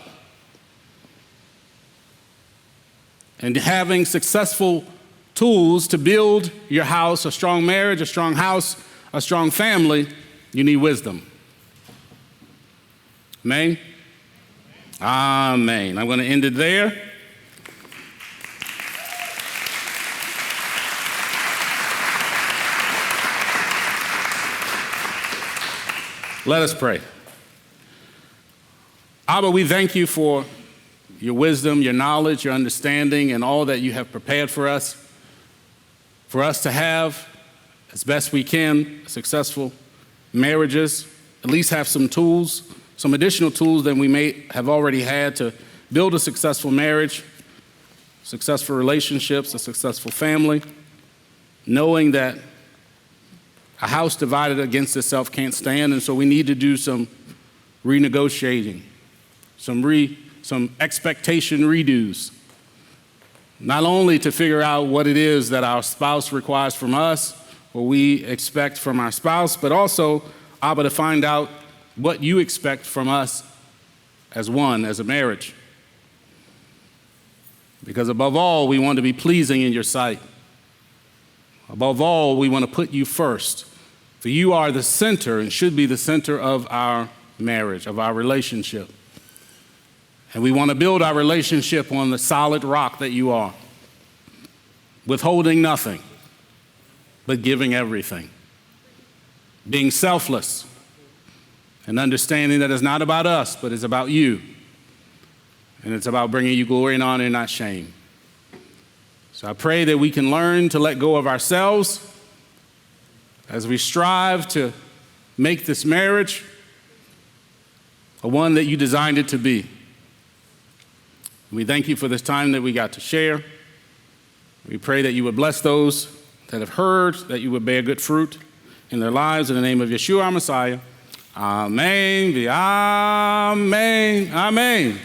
And having successful tools to build your house, a strong marriage, a strong house, a strong family, you need wisdom. Amen? Amen. I'm going to end it there. Let us pray. Abba, we thank you for your wisdom, your knowledge, your understanding, and all that you have prepared for us to have, as best we can, successful marriages, at least have some tools, some additional tools than we may have already had to build a successful marriage, successful relationships, a successful family, knowing that a house divided against itself can't stand, and so we need to do some renegotiating, some expectation redos, not only to figure out what it is that our spouse requires from us, what we expect from our spouse, but also, Abba, to find out what you expect from us as one, as a marriage. Because above all, we want to be pleasing in your sight. Above all, we want to put you first. For you are the center and should be the center of our marriage, of our relationship. And we want to build our relationship on the solid rock that you are, withholding nothing, but giving everything. Being selfless and understanding that it's not about us, but it's about you. And it's about bringing you glory and honor and not shame. So I pray that we can learn to let go of ourselves as we strive to make this marriage a one that you designed it to be. We thank you for this time that we got to share. We pray that you would bless those that have heard, that you would bear good fruit in their lives. In the name of Yeshua, our Messiah. Amen. Amen. Amen.